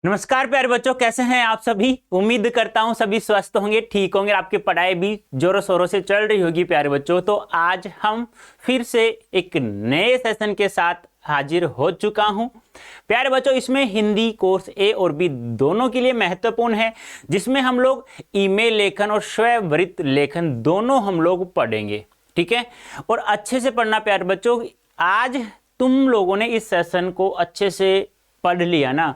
नमस्कार प्यारे बच्चों, कैसे हैं आप सभी। उम्मीद करता हूं सभी स्वस्थ होंगे, ठीक होंगे, आपकी पढ़ाई भी जोरों शोरों से चल रही होगी। प्यारे बच्चों, तो आज हम फिर से एक नए सेशन के साथ हाजिर हो चुका हूं। प्यारे बच्चों, इसमें हिंदी कोर्स ए और बी दोनों के लिए महत्वपूर्ण है, जिसमें हम लोग ईमेल लेखन और स्वयं लेखन दोनों हम लोग पढ़ेंगे। ठीक है, और अच्छे से पढ़ना प्यारे बच्चों। आज तुम लोगों ने इस सेशन को अच्छे से पढ़ लिया ना,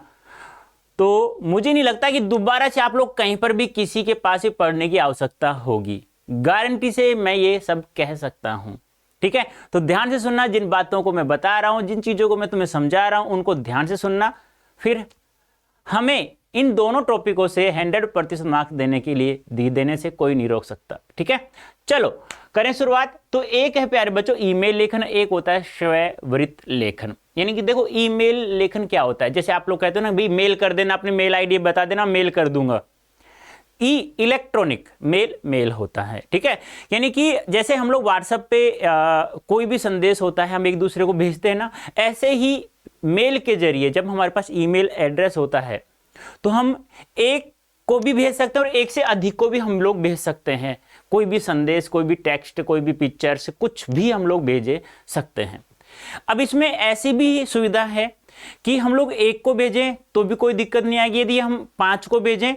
तो मुझे नहीं लगता कि दोबारा से आप लोग कहीं पर भी किसी के पास ही पढ़ने की आवश्यकता होगी। गारंटी से मैं ये सब कह सकता हूं। ठीक है, तो ध्यान से सुनना, जिन बातों को मैं बता रहा हूं, जिन चीजों को मैं तुम्हें समझा रहा हूं, उनको ध्यान से सुनना। फिर हमें इन दोनों टॉपिकों से 100% मार्क्स देने के लिए देने से कोई नहीं रोक सकता। ठीक है, चलो करें शुरुआत। तो एक है प्यारे बच्चों ईमेल लेखन, एक होता है स्वयं लेखन। यानी कि देखो, ईमेल लेखन क्या होता है। जैसे आप लोग कहते हो ना, भाई मेल कर देना, अपनी मेल आईडी बता देना, मेल कर दूंगा। इलेक्ट्रॉनिक मेल होता है। ठीक है, यानी कि जैसे हम लोग व्हाट्सएप पे कोई भी संदेश होता है हम एक दूसरे को भेजते हैं ना, ऐसे ही मेल के जरिए जब हमारे पास ईमेल एड्रेस होता है तो हम एक को भी भेज सकते हैं और एक से अधिक को भी हम लोग भेज सकते हैं। कोई भी संदेश, कोई भी टेक्स्ट, कोई भी पिक्चर्स, कुछ भी हम लोग भेज सकते हैं। अब इसमें ऐसी भी सुविधा है कि हम लोग एक को भेजें तो भी कोई दिक्कत नहीं आएगी, यदि हम 5 को भेजें।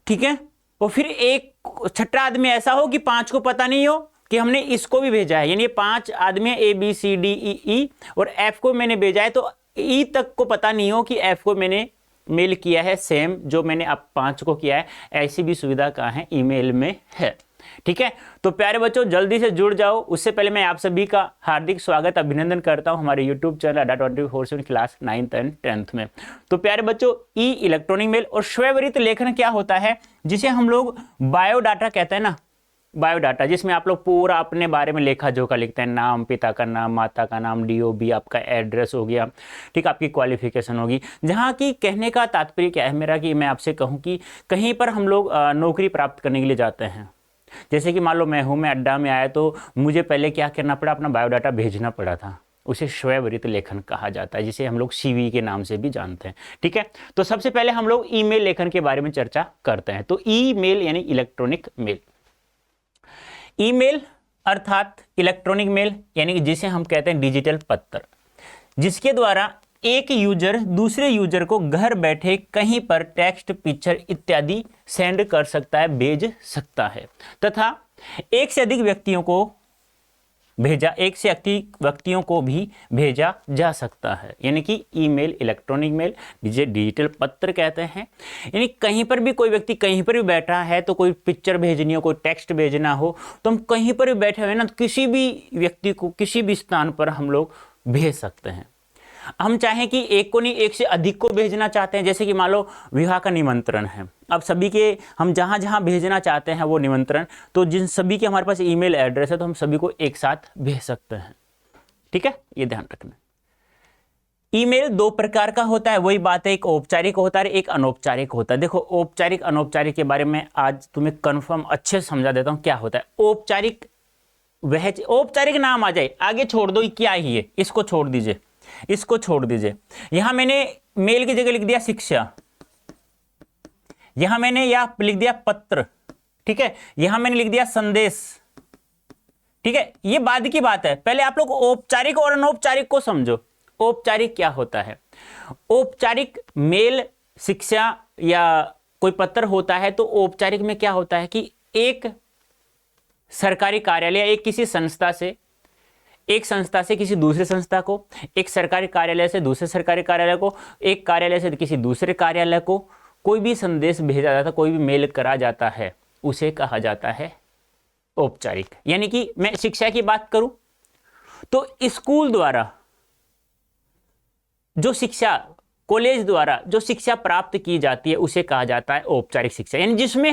ठीक है, और फिर एक छठा आदमी ऐसा हो कि 5 को पता नहीं हो कि हमने इसको भी भेजा है। यानी ये 5 आदमी ABCDEE और F को मैंने भेजा है, तो E तक को पता नहीं हो कि F को मैंने मेल किया है सेम जो मैंने अब 5 को किया है। ऐसी भी सुविधा कहाँ है, ईमेल में है। ठीक है, तो प्यारे बच्चों जल्दी से जुड़ जाओ। उससे पहले मैं आप सभी का हार्दिक स्वागत अभिनंदन करता हूं हमारे YouTube चैनल अड्डा 24/7 क्लास 9th एंड 10th में। तो प्यारे बच्चों, इलेक्ट्रॉनिक मेल और स्वयं लेखन क्या होता है, जिसे हम लोग बायोडाटा कहते हैं ना। बायोडाटा, जिसमें आप लोग पूरा अपने बारे में लेखा जोखा लिखते हैं, नाम, पिता का नाम, माता का नाम, DOB, आपका एड्रेस हो गया, ठीक, आपकी क्वालिफिकेशन होगी। जहाँ की कहने का तात्पर्य क्या है मेरा, कि मैं आपसे कहूँ कि कहीं पर हम लोग नौकरी प्राप्त करने के लिए जाते हैं। जैसे कि मान लो मैं अड्डा में आया तो मुझे पहले क्या करना पड़ा, अपना बायोडाटा भेजना पड़ा था। उसे स्वयं लेखन कहा जाता है, जिसे हम लोग CV के नाम से भी जानते हैं। ठीक है, तो सबसे पहले हम लोग ईमेल लेखन के बारे में चर्चा करते हैं। तो ईमेल यानी इलेक्ट्रॉनिक मेल। ईमेल अर्थात इलेक्ट्रॉनिक मेल, यानी कि जिसे हम कहते हैं डिजिटल पत्र, जिसके द्वारा एक यूजर दूसरे यूजर को घर बैठे कहीं पर टेक्स्ट, पिक्चर इत्यादि सेंड कर सकता है, भेज सकता है, तथा एक से अधिक व्यक्तियों को भी भेजा जा सकता है। यानी कि ईमेल इलेक्ट्रॉनिक मेल, जिसे डिजिटल पत्र कहते हैं। यानी कहीं पर भी कोई व्यक्ति कहीं पर भी बैठा है, तो कोई पिक्चर भेजनी हो, कोई टेक्स्ट भेजना हो, तो हम कहीं पर भी बैठे हुए ना, तो किसी भी व्यक्ति को किसी भी स्थान पर हम लोग भेज सकते हैं। हम चाहें कि एक को नहीं, एक से अधिक को भेजना चाहते हैं। जैसे कि मान लो विवाह का निमंत्रण है, अब सभी के हम जहां जहां भेजना चाहते हैं वो निमंत्रण, तो जिन सभी के हमारे पास ईमेल एड्रेस है तो हम सभी को एक साथ भेज सकते हैं। ठीक है, ये ध्यान रखना। ईमेल 2 प्रकार का होता है, वही बात है, एक औपचारिक होता है, एक अनौपचारिक होता है। देखो, औपचारिक अनौपचारिक के बारे में आज तुम्हें कन्फर्म अच्छे से समझा देता हूं क्या होता है। औपचारिक औपचारिक नाम आ जाए, आगे छोड़ दो, क्या ही है, इसको छोड़ दीजिए, इसको छोड़ दीजिए। यहां मैंने मेल की जगह लिख दिया शिक्षा, यहां मैंने या लिख दिया पत्र। ठीक है, यहां मैंने लिख दिया संदेश। ठीक है, ये बाद की बात है, पहले आप लोग औपचारिक और अनौपचारिक को समझो। औपचारिक क्या होता है? औपचारिक मेल, शिक्षा या कोई पत्र होता है, तो औपचारिक में क्या होता है कि एक सरकारी कार्यालय, एक संस्था से किसी दूसरे संस्था को, एक सरकारी कार्यालय से दूसरे सरकारी कार्यालय को, एक कार्यालय से किसी दूसरे कार्यालय को कोई भी संदेश भेजा जाता है, कोई भी मेल करा जाता है, उसे कहा जाता है औपचारिक। यानी कि मैं शिक्षा की बात करूं तो स्कूल द्वारा जो शिक्षा, कॉलेज द्वारा जो शिक्षा प्राप्त की जाती है, उसे कहा जाता है औपचारिक शिक्षा। यानी जिसमें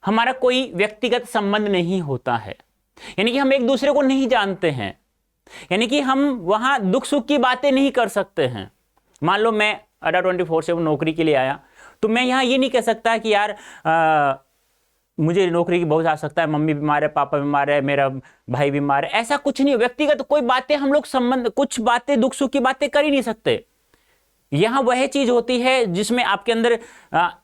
हमारा कोई व्यक्तिगत संबंध नहीं होता है, यानी कि हम एक दूसरे को नहीं जानते हैं, यानी कि हम वहां दुख सुख की बातें नहीं कर सकते हैं। मान लो मैं अड्डा 24/7 नौकरी के लिए आया, तो मैं यहां ये नहीं कह सकता कि यार मुझे नौकरी की बहुत आवश्यकता है, मम्मी बीमार है, पापा बीमार है, मेरा भाई बीमार है, ऐसा कुछ नहीं। व्यक्तिगत कोई बातें हम लोग कुछ बातें दुख सुख की बातें कर ही नहीं सकते। यहाँ वह चीज होती है जिसमें आपके अंदर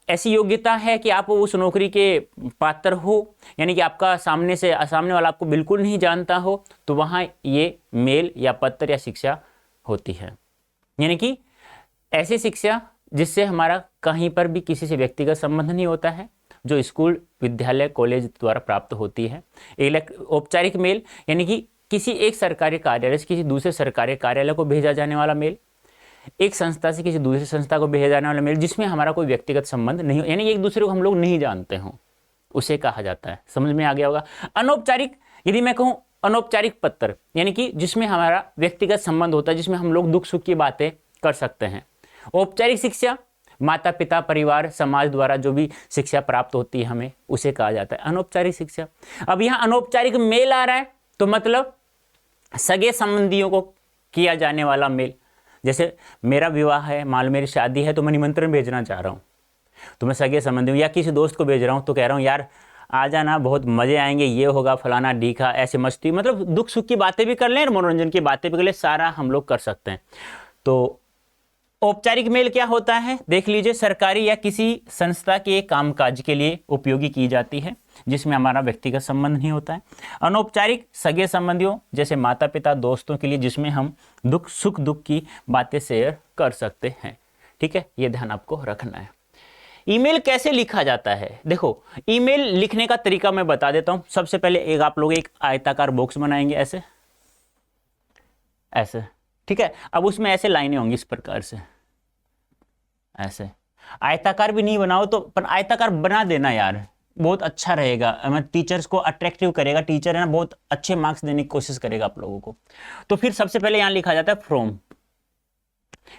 ऐसी योग्यता है कि आप उस नौकरी के पात्र हो, यानी कि आपका सामने वाला आपको बिल्कुल नहीं जानता हो, तो वहाँ ये मेल या पत्र या शिक्षा होती है। यानी कि ऐसी शिक्षा जिससे हमारा कहीं पर भी किसी से व्यक्तिगत संबंध नहीं होता है, जो स्कूल, विद्यालय, कॉलेज द्वारा प्राप्त होती है। औपचारिक मेल यानी कि किसी एक सरकारी कार्यालय से किसी दूसरे सरकारी कार्यालय को भेजा जाने वाला मेल, एक संस्था से किसी दूसरी संस्था को भेजा जाने वाला मेल जिसमें हमारा कोई व्यक्तिगत संबंध नहीं हो, यानी एक दूसरे को हम लोग नहीं जानते हों, उसे कहा जाता है। समझ में आ गया होगा। अनौपचारिक, यदि मैं कहूँ अनौपचारिक पत्र, यानी कि जिसमें हमारा व्यक्तिगत संबंध होता है, जिसमें हम लोग दुख सुख की बातें कर सकते हैं। औपचारिक शिक्षा माता पिता, परिवार, समाज द्वारा जो भी शिक्षा प्राप्त होती है हमें, उसे कहा जाता है अनौपचारिक शिक्षा। अब यहाँ अनौपचारिक मेल आ रहा है तो मतलब सगे संबंधियों को किया जाने वाला मेल। जैसे मेरा विवाह है, मान लो मेरी शादी है, तो मैं निमंत्रण भेजना चाह रहा हूँ, तो मैं सगे संबंधी हूँ या किसी दोस्त को भेज रहा हूँ, तो कह रहा हूँ यार आ जाना, बहुत मजे आएंगे, ये होगा फलाना ढीका, ऐसे मस्ती, मतलब दुख सुख की बातें भी कर लें और मनोरंजन की बातें भी कर लें, सारा हम लोग कर सकते हैं। तो औपचारिक मेल क्या होता है, देख लीजिए, सरकारी या किसी संस्था के कामकाज के लिए उपयोगी की जाती है, जिसमें हमारा व्यक्तिगत संबंध नहीं होता है। अनौपचारिक सगे संबंधियों जैसे माता पिता, दोस्तों के लिए, जिसमें हम सुख दुख की बातें शेयर कर सकते हैं। ठीक है, ये ध्यान आपको रखना है। ईमेल कैसे लिखा जाता है, देखो ईमेल लिखने का तरीका मैं बता देता हूं। सबसे पहले आप लोग एक आयताकार बॉक्स बनाएंगे, ऐसे ऐसे, ठीक है। अब उसमें ऐसे लाइनें होंगी इस प्रकार से, ऐसे। आयताकार भी नहीं बनाओ तो, पर आयताकार बना देना यार, बहुत अच्छा रहेगा, टीचर्स को अट्रैक्टिव करेगा। टीचर है ना, बहुत अच्छे मार्क्स देने की कोशिश करेगा आप लोगों को। तो फिर सबसे पहले यहां लिखा जाता है फ्रॉम,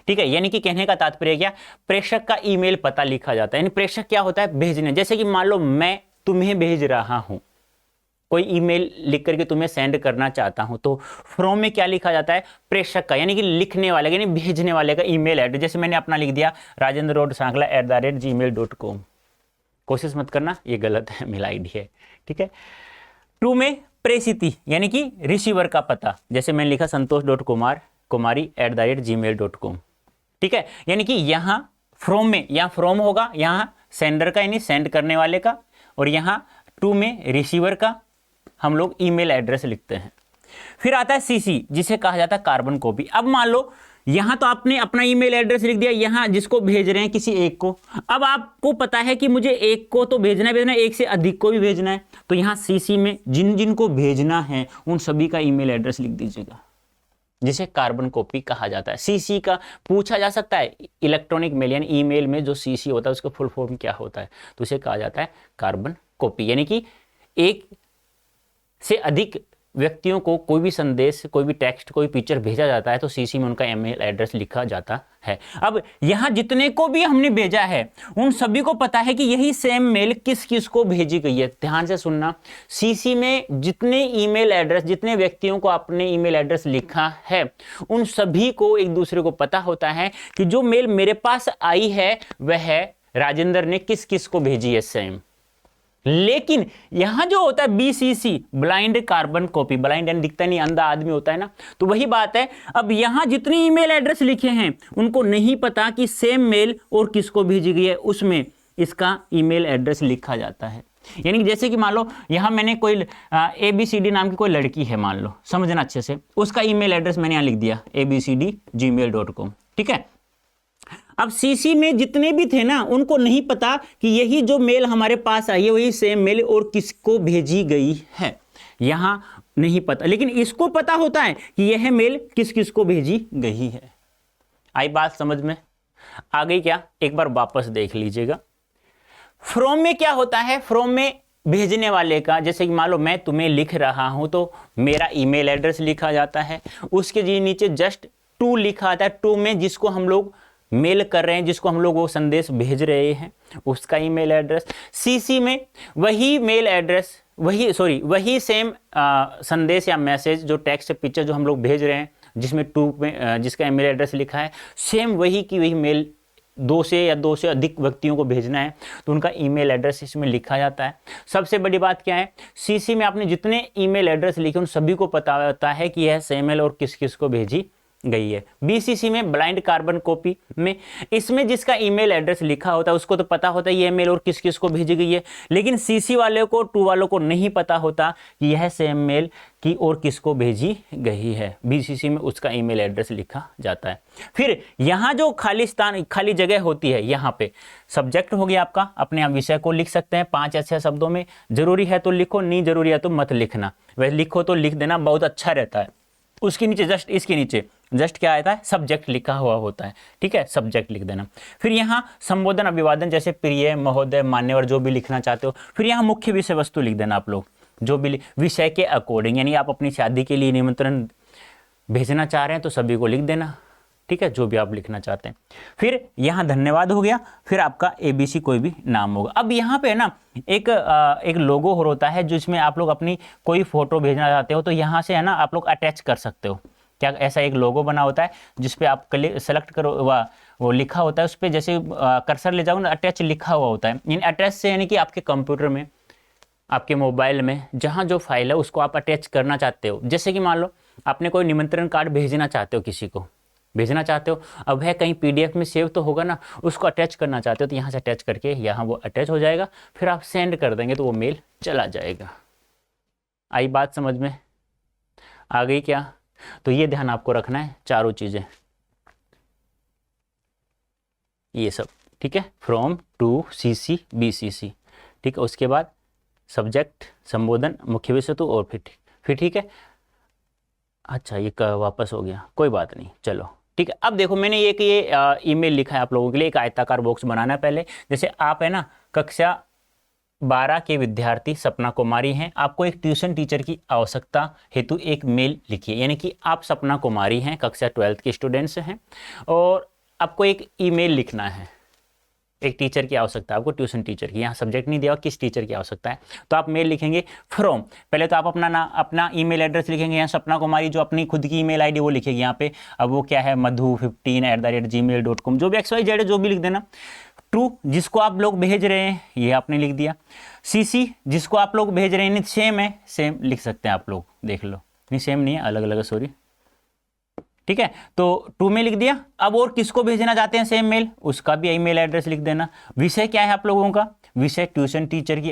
ठीक है। यानी कि कहने का तात्पर्य क्या, प्रेषक का ईमेल पता लिखा जाता है। यानी प्रेषक क्या होता है, भेजने। जैसे कि मान लो मैं तुम्हें भेज रहा हूं, कोई ईमेल लिख करके तुम्हें सेंड करना चाहता हूं, तो फ्रॉम में क्या लिखा जाता है, प्रेषक का, यानी कि लिखने वाले, यानी भेजने वाले का ईमेल एड्रेस। जैसे मैंने अपना लिख दिया rajendra.sankla@gmail.com। कोशिश मत करना, ये गलत है, मेल आईडी है, ठीक है। टू में प्रेषिति, यानी कि रिसीवर का पता। जैसे मैंने लिखा संतोष.कुमारी@gmail.com, ठीक है। यानी कि यहाँ फ्रॉम में, यहाँ फ्रॉम होगा, यहाँ सेंडर का यानी सेंड करने वाले का, और यहाँ टू में रिसीवर का हम लोग ईमेल एड्रेस लिखते हैं। फिर आता है सीसी, जिसे कहा जाता है कार्बन कॉपी। अब मान लो यहां तो आपने अपना ईमेल एड्रेस लिख दिया, यहां जिसको भेज रहे हैं किसी एक को, अब आपको पता है कि मुझे एक को तो भेजना है, एक से अधिक को भी भेजना है, तो यहां सीसी में जिन जिन को भेजना है उन सभी का ईमेल एड्रेस लिख दीजिएगा, जिसे कार्बन कॉपी कहा जाता है। सीसी का पूछा जा सकता है, इलेक्ट्रॉनिक मेल यानी ईमेल में जो सीसी होता है उसका फुल फॉर्म क्या होता है, तो उसे कहा जाता है कार्बन कॉपी। यानी कि एक से अधिक व्यक्तियों को कोई भी संदेश, कोई भी टेक्स्ट, कोई पिक्चर भेजा जाता है तो सीसी में उनका ईमेल एड्रेस लिखा जाता है। अब यहाँ जितने को भी हमने भेजा है उन सभी को पता है कि यही सेम मेल किस किस को भेजी गई है। ध्यान से सुनना, सीसी में जितने ईमेल एड्रेस, जितने व्यक्तियों को आपने ईमेल एड्रेस लिखा है उन सभी को एक दूसरे को पता होता है कि जो मेल मेरे पास आई है वह राजेंद्र ने किस किस को भेजी है सेम। लेकिन यहां जो होता है BCC, blind carbon copy, blind यानी दिखता नहीं, अंधा आदमी होता है ना, तो वही बात है। अब यहां जितने ईमेल एड्रेस लिखे हैं उनको नहीं पता कि सेम मेल और किसको भेजी गई है, उसमें इसका ईमेल एड्रेस लिखा जाता है। यानी कि जैसे कि मान लो यहां मैंने कोई ABCD नाम की कोई लड़की है, मान लो, समझना अच्छे से, उसका ईमेल एड्रेस मैंने यहां लिख दिया abcd@gmail.com, ठीक है। अब सीसी में जितने भी थे ना उनको नहीं पता कि यही जो मेल हमारे पास आई है वही सेम मेल और किसको भेजी गई है, यहां नहीं पता। लेकिन इसको पता होता है कि यह मेल किस किस को भेजी गई है। आई बात समझ में आ गई क्या, एक बार वापस देख लीजिएगा। फ्रॉम में क्या होता है, फ्रॉम में भेजने वाले का, जैसे कि मान लो मैं तुम्हें लिख रहा हूं तो मेरा ईमेल एड्रेस लिखा जाता है, उसके जी नीचे जस्ट टू लिखा आता है। टू में जिसको हम लोग मेल कर रहे हैं, जिसको हम लोग वो संदेश भेज रहे हैं, उसका ईमेल एड्रेस। सीसी में वही मेल एड्रेस, वही सेम संदेश या मैसेज, जो टेक्स्ट पिक्चर जो हम लोग भेज रहे हैं, जिसमें टू में जिसका ईमेल एड्रेस लिखा है, सेम वही की वही मेल दो से अधिक व्यक्तियों को भेजना है तो उनका ईमेल एड्रेस इसमें लिखा जाता है। सबसे बड़ी बात क्या है, सीसी में आपने जितने ईमेल एड्रेस लिखे उन सभी को पता होता है कि यह सेम मेल और किस किस को भेजी गई है। बीसीसी में ब्लाइंड कार्बन कॉपी में, इसमें जिसका ईमेल एड्रेस लिखा होता है उसको तो पता होता है ये मेल और किस किस को भेजी गई है, लेकिन सीसी वाले को, टू वालों को नहीं पता होता कि यह सेम मेल की और किसको भेजी गई है। बीसीसी में उसका ईमेल एड्रेस लिखा जाता है। फिर यहाँ जो खाली जगह होती है, यहाँ पे सब्जेक्ट हो गया आपका, अपने आप विषय को लिख सकते हैं 5 या 6 शब्दों में, जरूरी है तो लिखो, नहीं जरूरी है तो मत लिखना। वह लिखो तो लिख देना, बहुत अच्छा रहता है। उसके नीचे जस्ट, इसके नीचे जस्ट क्या आता है, सब्जेक्ट लिखा हुआ होता है, ठीक है, सब्जेक्ट लिख देना। फिर यहाँ संबोधन अभिवादन जैसे प्रिय, महोदय, मान्यवर जो भी लिखना चाहते हो। फिर यहाँ मुख्य विषय वस्तु लिख देना आप लोग, जो भी विषय के अकॉर्डिंग, यानी आप अपनी शादी के लिए निमंत्रण भेजना चाह रहे हैं तो सभी को लिख देना, ठीक है, जो भी आप लिखना चाहते हैं। फिर यहाँ धन्यवाद हो गया, फिर आपका ABC कोई भी नाम होगा। अब यहाँ पे ना एक लोगो होता है जिसमें आप लोग अपनी कोई फोटो भेजना चाहते हो तो यहाँ से है ना आप लोग अटैच कर सकते हो। क्या ऐसा एक लोगो बना होता है जिसपे आप सेलेक्ट करो, वो लिखा होता है उस पर, जैसे कर्सर ले जाओ ना, अटैच लिखा हुआ होता है। यानी अटैच से यानी कि आपके कंप्यूटर में, आपके मोबाइल में जहाँ जो फाइल है उसको आप अटैच करना चाहते हो। जैसे कि मान लो आपने कोई निमंत्रण कार्ड भेजना चाहते हो, किसी को भेजना चाहते हो, अब है कहीं PDF में सेव तो होगा ना, उसको अटैच करना चाहते हो तो यहाँ से अटैच करके यहाँ वो अटैच हो जाएगा, फिर आप सेंड कर देंगे तो वो मेल चला जाएगा। आई बात समझ में? आ गई क्या? तो ये ध्यान आपको रखना है, चारों चीज़ें ये सब, ठीक है, फ्रॉम, टू, CC, BCC, ठीक है। उसके बाद सब्जेक्ट, संबोधन, मुख्य विषय वस्तु और फिर ठीक है। अच्छा ये वापस हो गया, कोई बात नहीं, चलो ठीक है। अब देखो मैंने ये ईमेल लिखा है आप लोगों के लिए, एक आयताकार बॉक्स बनाना है पहले। जैसे आप है ना कक्षा 12 के विद्यार्थी सपना कुमारी हैं, आपको एक ट्यूशन टीचर की आवश्यकता हेतु एक मेल लिखिए, यानी कि आप सपना कुमारी हैं, कक्षा 12 के स्टूडेंट्स हैं और आपको एक ईमेल लिखना है। एक टीचर की आवश्यकता, आपको ट्यूशन टीचर की, यहाँ सब्जेक्ट नहीं दिया किस टीचर की आवश्यकता है, तो आप मेल लिखेंगे फ्रॉम। पहले तो आप अपना ईमेल एड्रेस लिखेंगे, यहाँ सपना कुमारी जो अपनी खुद की ईमेल आईडी वो लिखेगी यहाँ पे। अब वो क्या है, madhu15@gmail.com, जो भी XYZ जो भी लिख देना। टू, जिसको आप लोग भेज रहे हैं ये आपने लिख दिया। CC, जिसको आप लोग भेज रहे हैं, सेम है, सेम लिख सकते हैं आप लोग, देख लो, नहीं सेम नहीं है, अलग अलग है, सॉरी, ठीक है। तो टू में लिख दिया। अब और किसको भेजना चाहते हैं सेम मेल, उसका भी ईमेल एड्रेस लिख देना। विषय क्या है आप लोगों का, विषय ट्यूशन टीचर की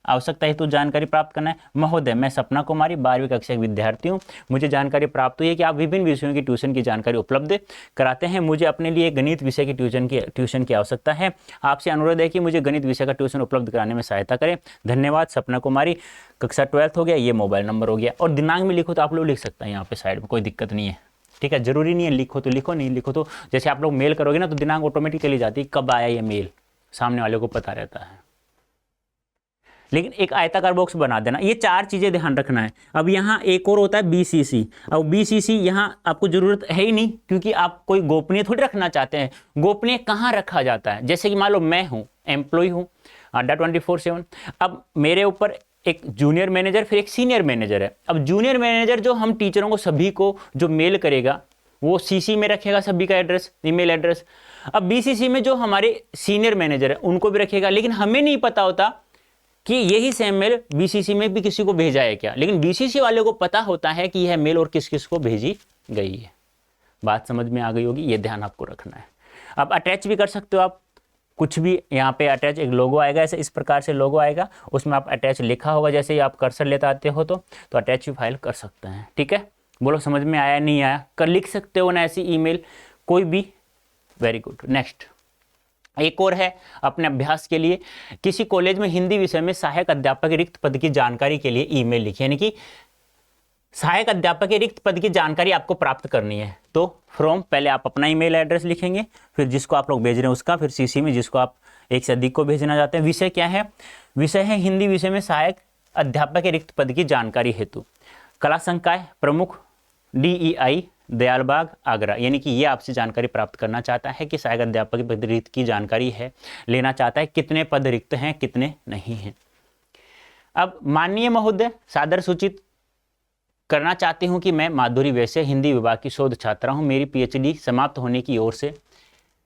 आवश्यकता हेतु जानकारी प्राप्त करना है। महोदय, मैं सपना कुमारी 12वीं कक्षा की विद्यार्थी हूँ, मुझे जानकारी प्राप्त हुई है कि आप विभिन्न विषयों की ट्यूशन की जानकारी उपलब्ध कराते हैं। मुझे अपने लिए गणित विषय की ट्यूशन की आवश्यकता है। आपसे अनुरोध है कि मुझे गणित विषय का ट्यूशन उपलब्ध कराने में सहायता करें। धन्यवाद, सपना कुमारी, कक्षा 12 हो गया, ये मोबाइल नंबर हो गया। और दिनांक में लिखो तो आप लोग लिख सकते हैं यहाँ पे साइड में, कोई दिक्कत नहीं है, ठीक है। जरूरी नहीं है लिखो तो लिखो, नहीं लिखो तो जैसे आप लोग मेल करोगे ना तो दिनांक ऑटोमेटिक चली जाती है, कब आया ये मेल, सामने वाले को पता रहता है। लेकिन एक आयताकार बॉक्स बना देना, ये 4 चीजें ध्यान रखना है। अब यहाँ एक और होता है BCC। अब BCC यहाँ आपको जरूरत है ही नहीं, क्योंकि आप कोई गोपनीय थोड़ी रखना चाहते हैं। गोपनीय कहाँ रखा जाता है, जैसे कि मान लो मैं हूँ, एम्प्लॉय हूँ अड्डा 24/7, अब मेरे ऊपर एक जूनियर मैनेजर फिर एक सीनियर मैनेजर है। अब जूनियर मैनेजर जो हम टीचरों को सभी को जो मेल करेगा वो CC में रखेगा सभी का एड्रेस, ईमेल एड्रेस। अब BCC में जो हमारे सीनियर मैनेजर है उनको भी रखेगा, लेकिन हमें नहीं पता होता कि यही सेम मेल BCC में भी किसी को भेजा है क्या, लेकिन BCC वाले को पता होता है कि यह मेल और किस किस को भेजी गई है। बात समझ में आ गई होगी, ये ध्यान आपको रखना है। अब अटैच भी कर सकते हो आप कुछ भी, यहाँ पे अटैच एक लोगो आएगा, ऐसे इस प्रकार से लोगो आएगा, उसमें आप अटैच लिखा होगा, जैसे ही आप कर्सर लेते आते हो तो अटैच भी फाइल कर सकते हैं, ठीक है। बोलो समझ में आया नहीं आया, कर लिख सकते हो ना ऐसी ईमेल कोई भी, वेरी गुड। नेक्स्ट एक और है अपने अभ्यास के लिए, किसी कॉलेज में हिंदी विषय में सहायक अध्यापक के रिक्त पद की जानकारी के लिए ईमेल लिखिए, यानी कि सहायक अध्यापक के रिक्त पद की जानकारी आपको प्राप्त करनी है। तो फ्रॉम, पहले आप अपना ईमेल एड्रेस लिखेंगे, फिर जिसको आप लोग भेज रहे हैं उसका, फिर CC में जिसको आप एक से अधिक को भेजना चाहते हैं। विषय क्या है, विषय है हिंदी विषय में सहायक अध्यापक के रिक्त पद की जानकारी हेतु कला संकाय प्रमुख DEI दयालबाग आगरा, यानी कि ये आपसे जानकारी प्राप्त करना चाहता है कि सहायक अध्यापक के पद रिक्त की जानकारी है, लेना चाहता है कितने पद रिक्त हैं कितने नहीं हैं। अब माननीय महोदय, सादर सूचित करना चाहती हूं कि मैं माधुरी वैश्य हिंदी विभाग की शोध छात्रा हूं, मेरी PhD समाप्त होने की ओर से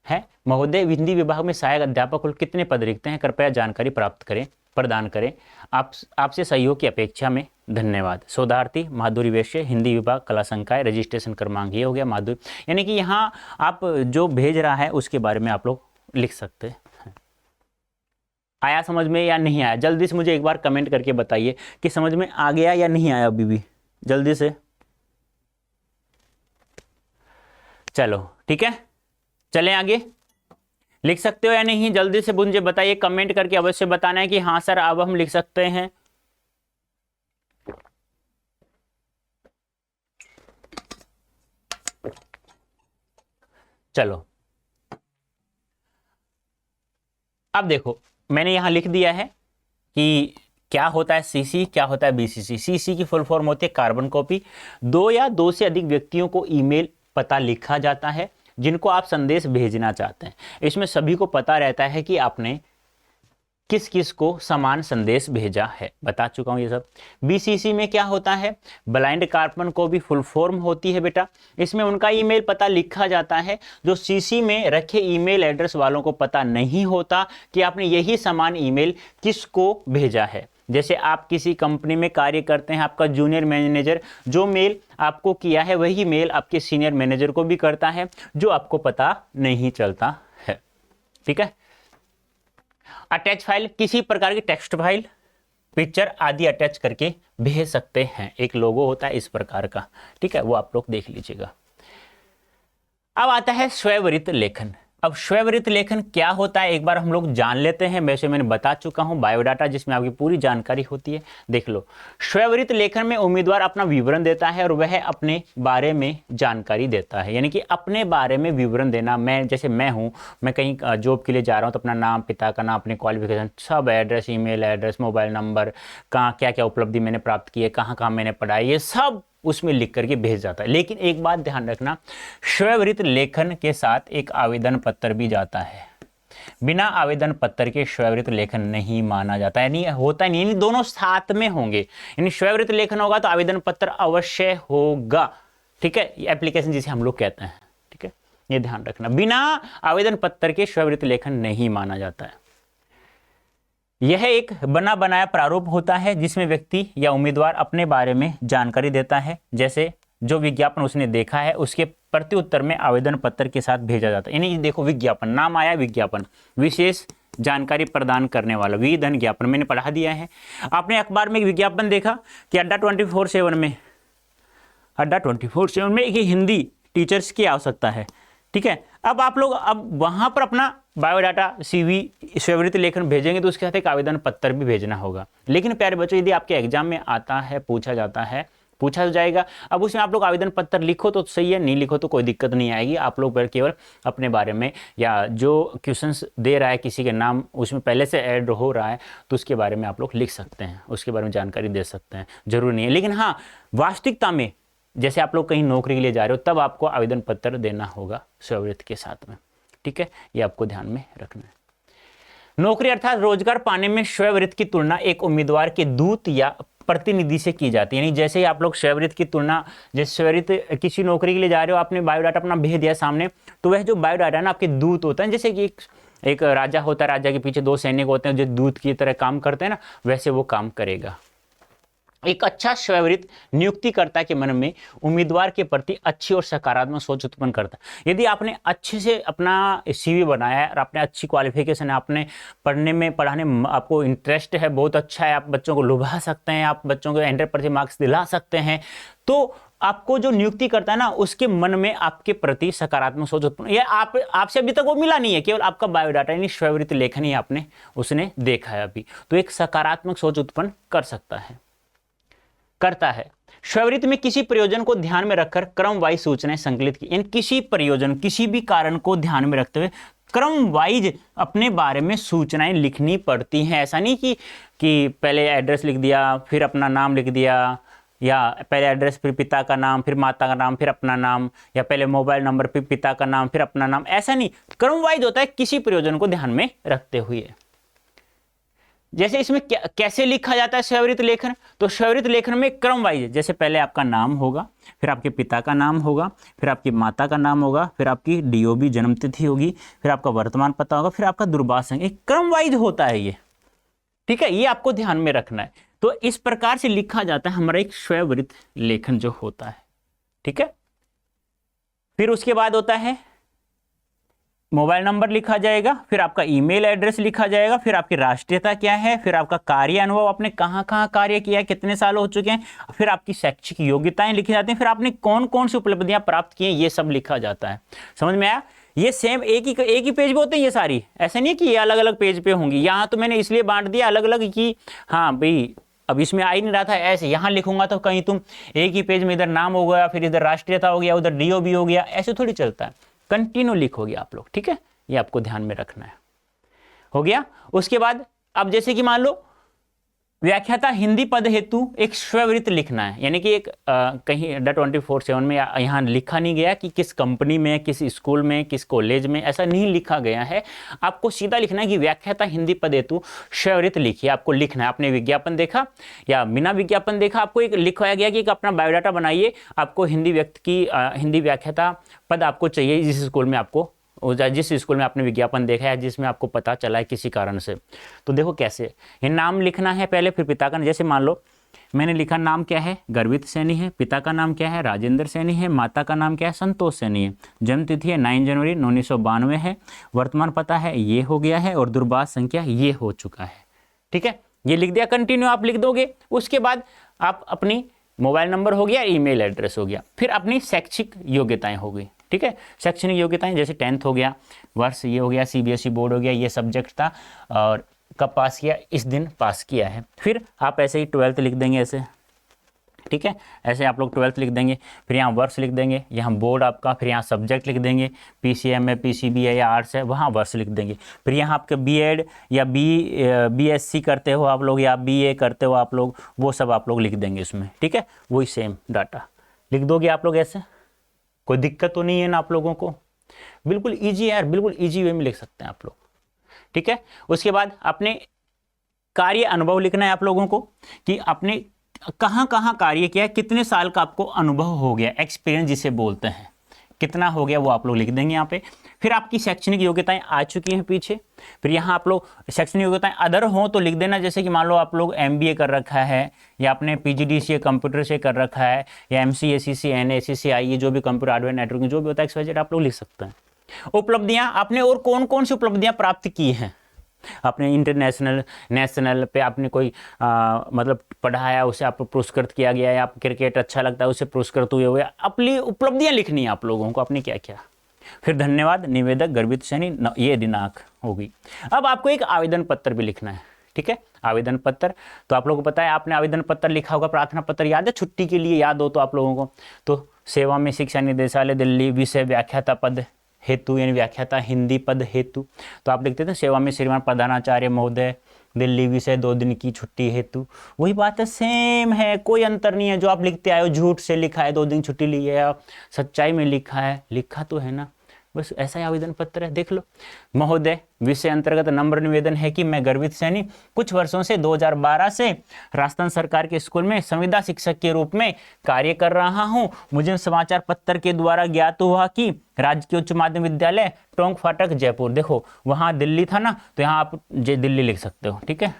है। महोदय, हिंदी विभाग में सहायक अध्यापक कुल कितने पद रिक्त हैं, कृपया जानकारी प्रदान करें। आपसे सहयोग की अपेक्षा में धन्यवाद। शोधार्थी माधुरी वैश्य, हिंदी विभाग, कला संकाय, रजिस्ट्रेशन क्रमांक ये हो गया माधुरी। यानी कि यहाँ आप जो भेज रहा है उसके बारे में आप लोग लिख सकते हैं। आया समझ में या नहीं आया? जल्दी से मुझे एक बार कमेंट करके बताइए कि समझ में आ गया या नहीं आया अभी भी, जल्दी से। चलो ठीक है, चलें आगे। लिख सकते हो या नहीं जल्दी से मुझे बताइए, कमेंट करके अवश्य बताना है कि हाँ सर अब हम लिख सकते हैं। चलो अब देखो, मैंने यहां लिख दिया है कि क्या होता है सीसी, क्या होता है बीसीसी। सीसी की फुल फॉर्म होती है कार्बन कॉपी। दो या दो से अधिक व्यक्तियों को ईमेल पता लिखा जाता है जिनको आप संदेश भेजना चाहते हैं। इसमें सभी को पता रहता है कि आपने किस किस को समान संदेश भेजा है, बता चुका हूं ये सब। बीसीसी में क्या होता है, ब्लाइंड कार्बन को भी फुल फॉर्म होती है बेटा। इसमें उनका ईमेल पता लिखा जाता है जो सीसी में रखे ईमेल एड्रेस वालों को पता नहीं होता कि आपने यही समान ईमेल किसको भेजा है। जैसे आप किसी कंपनी में कार्य करते हैं, आपका जूनियर मैनेजर जो मेल आपको किया है वही मेल आपके सीनियर मैनेजर को भी करता है, जो आपको पता नहीं चलता है। ठीक है। अटैच फाइल, किसी प्रकार की टेक्स्ट फाइल, पिक्चर आदि अटैच करके भेज सकते हैं। एक लोगो होता है इस प्रकार का, ठीक है, वो आप लोग देख लीजिएगा। अब आता है स्वयंवृत्त लेखन। अब स्वयंवृत्त लेखन क्या होता है एक बार हम लोग जान लेते हैं। वैसे मैंने बता चुका हूं बायोडाटा जिसमें आपकी पूरी जानकारी होती है, देख लो। स्वयंवृत्त लेखन में उम्मीदवार अपना विवरण देता है और वह अपने बारे में जानकारी देता है। यानी कि अपने बारे में विवरण देना। मैं जैसे मैं हूं, मैं कहीं जॉब के लिए जा रहा हूं तो अपना नाम, पिता का नाम, अपने क्वालिफिकेशन, सब address, email address, mobile number, कहाँ क्या क्या उपलब्धि मैंने प्राप्त की है, कहाँ कहाँ मैंने पढ़ाई, ये सब उसमें लिख करके भेज जाता है। लेकिन एक बात ध्यान रखना, स्वयंवृत्त लेखन के साथ एक आवेदन पत्र भी जाता है। बिना आवेदन पत्र के स्वयंवृत्त लेखन नहीं माना जाता, यानी होता नहीं, यानी दोनों साथ में होंगे। यानी स्वयंवृत्त लेखन होगा तो आवेदन पत्र अवश्य होगा। ठीक है, एप्लीकेशन जिसे हम लोग कहते हैं। ठीक है, ये ध्यान रखना, बिना आवेदन पत्र के स्वयंवृत्त लेखन नहीं माना जाता है। यह एक बना बनाया प्रारूप होता है जिसमें व्यक्ति या उम्मीदवार अपने बारे में जानकारी देता है। जैसे जो विज्ञापन उसने देखा है उसके प्रत्युत्तर में आवेदन पत्र के साथ भेजा जाता है। यानी देखो, विज्ञापन, नाम आया विज्ञापन, विशेष जानकारी प्रदान करने वाला, विधन ज्ञापन, मैंने पढ़ा दिया है। आपने अखबार में एक विज्ञापन देखा कि अड्डा 24/7 में, अड्डा 24/7 में एक हिंदी टीचर्स की आवश्यकता है। ठीक है, अब आप लोग अब वहां पर अपना बायोडाटा, सीवी, स्वयंवृत्त लेखन भेजेंगे तो उसके साथ एक आवेदन पत्र भी भेजना होगा। लेकिन प्यारे बच्चों, यदि आपके एग्जाम में आता है, पूछा जाता है, पूछा जाएगा, अब उसमें आप लोग आवेदन पत्र लिखो तो सही है, नहीं लिखो तो कोई दिक्कत नहीं आएगी। आप लोग केवल अपने बारे में या जो क्वेश्चंस दे रहा है किसी के नाम उसमें पहले से ऐड हो रहा है तो उसके बारे में आप लोग लिख सकते हैं, उसके बारे में जानकारी दे सकते हैं, जरूरी नहीं है। लेकिन हाँ, वास्तविकता में जैसे आप लोग कहीं नौकरी के लिए जा रहे हो तब आपको आवेदन पत्र देना होगा स्वयंवृत्त के साथ में। ठीक है, ये आपको ध्यान में रखना है। नौकरी अर्थात रोजगार पाने में स्वयंवृत्त की तुलना एक उम्मीदवार के दूत या प्रतिनिधि से की जाती है। यानी जैसे ही आप लोग स्वयंवृत्त की तुलना, जैसे स्वयंवृत्त किसी नौकरी के लिए जा रहे हो, आपने बायोडाटा अपना भेज दिया सामने, तो वह जो बायोडाटा है ना आपके दूत होता है। जैसे कि एक राजा होता है, राजा के पीछे 2 सैनिक होते हैं जो दूत की तरह काम करते हैं ना, वैसे वो काम करेगा। एक अच्छा स्वयंवृत्त नियुक्तिकर्ता के मन में उम्मीदवार के प्रति अच्छी और सकारात्मक सोच उत्पन्न करता है। यदि आपने अच्छे से अपना सीवी बनाया है और आपने अच्छी क्वालिफिकेशन है, आपने पढ़ाने में आपको इंटरेस्ट है, बहुत अच्छा है, आप बच्चों को लुभा सकते हैं, आप बच्चों को 100% मार्क्स दिला सकते हैं, तो आपको जो नियुक्ति करता है ना उसके मन में आपके प्रति सकारात्मक सोच उत्पन्न, यह आपसे अभी तक वो मिला नहीं है, केवल आपका बायोडाटा यानी स्वयंवृत्त लेखन ही आपने उसने देखा है अभी, तो एक सकारात्मक सोच उत्पन्न कर सकता है, करता है। स्वयंवृत्त में किसी प्रयोजन को ध्यान में रखकर क्रम वाइज सूचनाएं संकलित की, यानी किसी प्रयोजन, किसी भी कारण को ध्यान में रखते हुए क्रम वाइज अपने बारे में सूचनाएं लिखनी पड़ती हैं। ऐसा नहीं कि पहले एड्रेस लिख दिया, फिर अपना नाम लिख दिया, या पहले एड्रेस फिर पिता का नाम, फिर माता का नाम, फिर अपना नाम, या पहले मोबाइल नंबर फिर पिता का नाम, फिर अपना नाम, ऐसा नहीं, क्रम वाइज होता है किसी प्रयोजन को ध्यान में रखते हुए। जैसे इसमें कैसे लिखा जाता है स्वयंवृत्त लेखन, तो स्वयंवृत्त लेखन में क्रम वाइज, जैसे पहले आपका नाम होगा, फिर आपके पिता का नाम होगा, फिर आपकी माता का नाम होगा, फिर आपकी डीओबी जन्म तिथि होगी, फिर आपका वर्तमान पता होगा, फिर आपका दूरभाष संख्या, क्रम वाइज होता है ये। ठीक है, ये आपको ध्यान में रखना है। तो इस प्रकार से लिखा जाता है हमारा एक स्ववृत्त लेखन जो होता है, ठीक है। फिर उसके बाद होता है मोबाइल नंबर लिखा जाएगा, फिर आपका ईमेल एड्रेस लिखा जाएगा, फिर आपकी राष्ट्रीयता क्या है, फिर आपका कार्य अनुभव, आपने कहाँ कहाँ कार्य किया है, कितने साल हो चुके हैं, फिर आपकी शैक्षिक योग्यताएं लिखी जाती हैं, फिर आपने कौन कौन सी उपलब्धियां प्राप्त की हैं, ये सब लिखा जाता है। समझ में आया? ये सेम एक ही पेज पे होते हैं ये सारी, ऐसा नहीं है कि ये अलग अलग पेज पे होंगी। यहाँ तो मैंने इसलिए बांट दिया अलग अलग कि हाँ भाई अब इसमें आ ही नहीं रहा था, ऐसे यहाँ लिखूंगा तो कहीं तुम एक ही पेज में इधर नाम हो गया, फिर इधर राष्ट्रीयता हो गया, उधर DOB हो गया, ऐसे थोड़ी चलता है, कंटिन्यू लिखोगे आप लोग, ठीक है। ये आपको ध्यान में रखना है। हो गया। उसके बाद अब जैसे कि मान लो व्याख्याता हिंदी पद हेतु एक स्ववृत्त लिखना है, यानी कि एक कहीं अड्डा 24/7 में यहाँ लिखा नहीं गया कि किस कंपनी में, किस स्कूल में, किस कॉलेज में, ऐसा नहीं लिखा गया है। आपको सीधा लिखना है कि व्याख्याता हिंदी पद हेतु स्ववृत्त लिखिए, आपको लिखना है। आपने विज्ञापन देखा या बिना विज्ञापन देखा, आपको एक लिखवाया गया कि एक अपना बायोडाटा बनाइए, आपको हिंदी व्याख्याता पद आपको चाहिए जिस स्कूल में आपको, जिस स्कूल में आपने विज्ञापन देखा है, जिसमें आपको पता चला है किसी कारण से। तो देखो कैसे ये नाम लिखना है पहले, फिर पिता का, जैसे मान लो मैंने लिखा नाम क्या है, गर्वित सैनी है, पिता का नाम क्या है, राजेंद्र सैनी है, माता का नाम क्या है, संतोष सैनी है, जन्म तिथि है 9 जनवरी 1992 है, वर्तमान पता है ये हो गया है, और दूरभाष संख्या ये हो चुका है, ठीक है। ये लिख दिया, कंटिन्यू आप लिख दोगे। उसके बाद आप अपनी मोबाइल नंबर हो गया, ईमेल एड्रेस हो गया, फिर अपनी शैक्षिक योग्यताएं हो गई, ठीक है। शैक्षणिक योग्यताएं जैसे 10th हो गया, वर्ष ये हो गया, CBSE बोर्ड हो गया, ये सब्जेक्ट था और कब पास किया, इस दिन पास किया है। फिर आप ऐसे ही 12th लिख देंगे ऐसे, ठीक है। ऐसे आप लोग 12th लिख देंगे, फिर यहाँ वर्ष लिख देंगे, यहाँ बोर्ड आपका, फिर यहाँ सब्जेक्ट लिख देंगे, PCM है, PCB है या आर्ट्स है, वहाँ वर्ष लिख देंगे। फिर यहाँ आपके BEd या BSc करते हो आप लोग या BA करते हो आप लोग, वो सब आप लोग लिख देंगे इसमें, ठीक है। वही सेम डाटा लिख दोगे आप लोग ऐसे। कोई दिक्कत तो नहीं है ना आप लोगों को? बिल्कुल ईजी यार, बिल्कुल ईजी वे में लिख सकते हैं आप लोग, ठीक है। उसके बाद अपने कार्य अनुभव लिखना है आप लोगों को कि आपने कहाँ कहाँ कार्य किया, कितने साल का आपको अनुभव हो गया, एक्सपीरियंस जिसे बोलते हैं, कितना हो गया वो आप लोग लिख देंगे यहाँ पे। फिर आपकी शैक्षणिक योग्यताएं आ चुकी हैं पीछे, फिर यहाँ आप लोग शैक्षणिक योग्यताएं अदर हो तो लिख देना, जैसे कि मान लो आप लोग MBA कर रखा है या आपने PGDCA कंप्यूटर से कर रखा है या MCA CCA NA CCI ये जो भी कंप्यूटर हार्डवेयर नेटवर्किंग जो भी होता है XYZ आप लोग लिख सकते हैं। उपलब्धियां आपने और कौन कौन सी उपलब्धियां प्राप्त की हैं, आपने इंटरनेशनल नेशनल पे आपने कोई मतलब पढ़ाया उसे आपको पुरस्कृत किया गया है, आप क्रिकेट अच्छा लगता है उसे पुरस्कृत हुए, अपनी उपलब्धियां लिखनी है आप लोगों को, अपनी क्या क्या। फिर धन्यवाद, निवेदक गर्वित सैनी, ये दिनांक होगी। अब आपको एक आवेदन पत्र भी लिखना है, ठीक है। आवेदन पत्र तो आप लोगों को पता है, आपने आवेदन पत्र लिखा होगा, प्रार्थना पत्र याद है, छुट्टी के लिए याद हो तो आप लोगों को, तो सेवा में शिक्षा निदेशालय दिल्ली, विषय व्याख्याता पद हेतु यानी व्याख्याता हिंदी पद हेतु, तो आप लिखते थे सेवा में श्रीमान प्रधानाचार्य महोदय दिल्ली, विषय 2 दिन की छुट्टी हेतु। वही बात है, सेम है, कोई अंतर नहीं है। जो आप लिखते आए हो, झूठ से लिखा है 2 दिन छुट्टी ली है, सच्चाई में लिखा है, लिखा तो है ना, बस ऐसा ही आवेदन पत्र है, देख लो। महोदय विषय अंतर्गत नम्र निवेदन है कि मैं गर्वित सैनी कुछ वर्षों से 2012 से राजस्थान सरकार के स्कूल में संविदा शिक्षक के रूप में कार्य कर रहा हूं। मुझे समाचार पत्र के द्वारा ज्ञात हुआ कि राजकीय उच्च माध्यमिक विद्यालय टोंक फाटक जयपुर, देखो वहां दिल्ली था ना, तो यहाँ आप दिल्ली लिख सकते हो, ठीक है।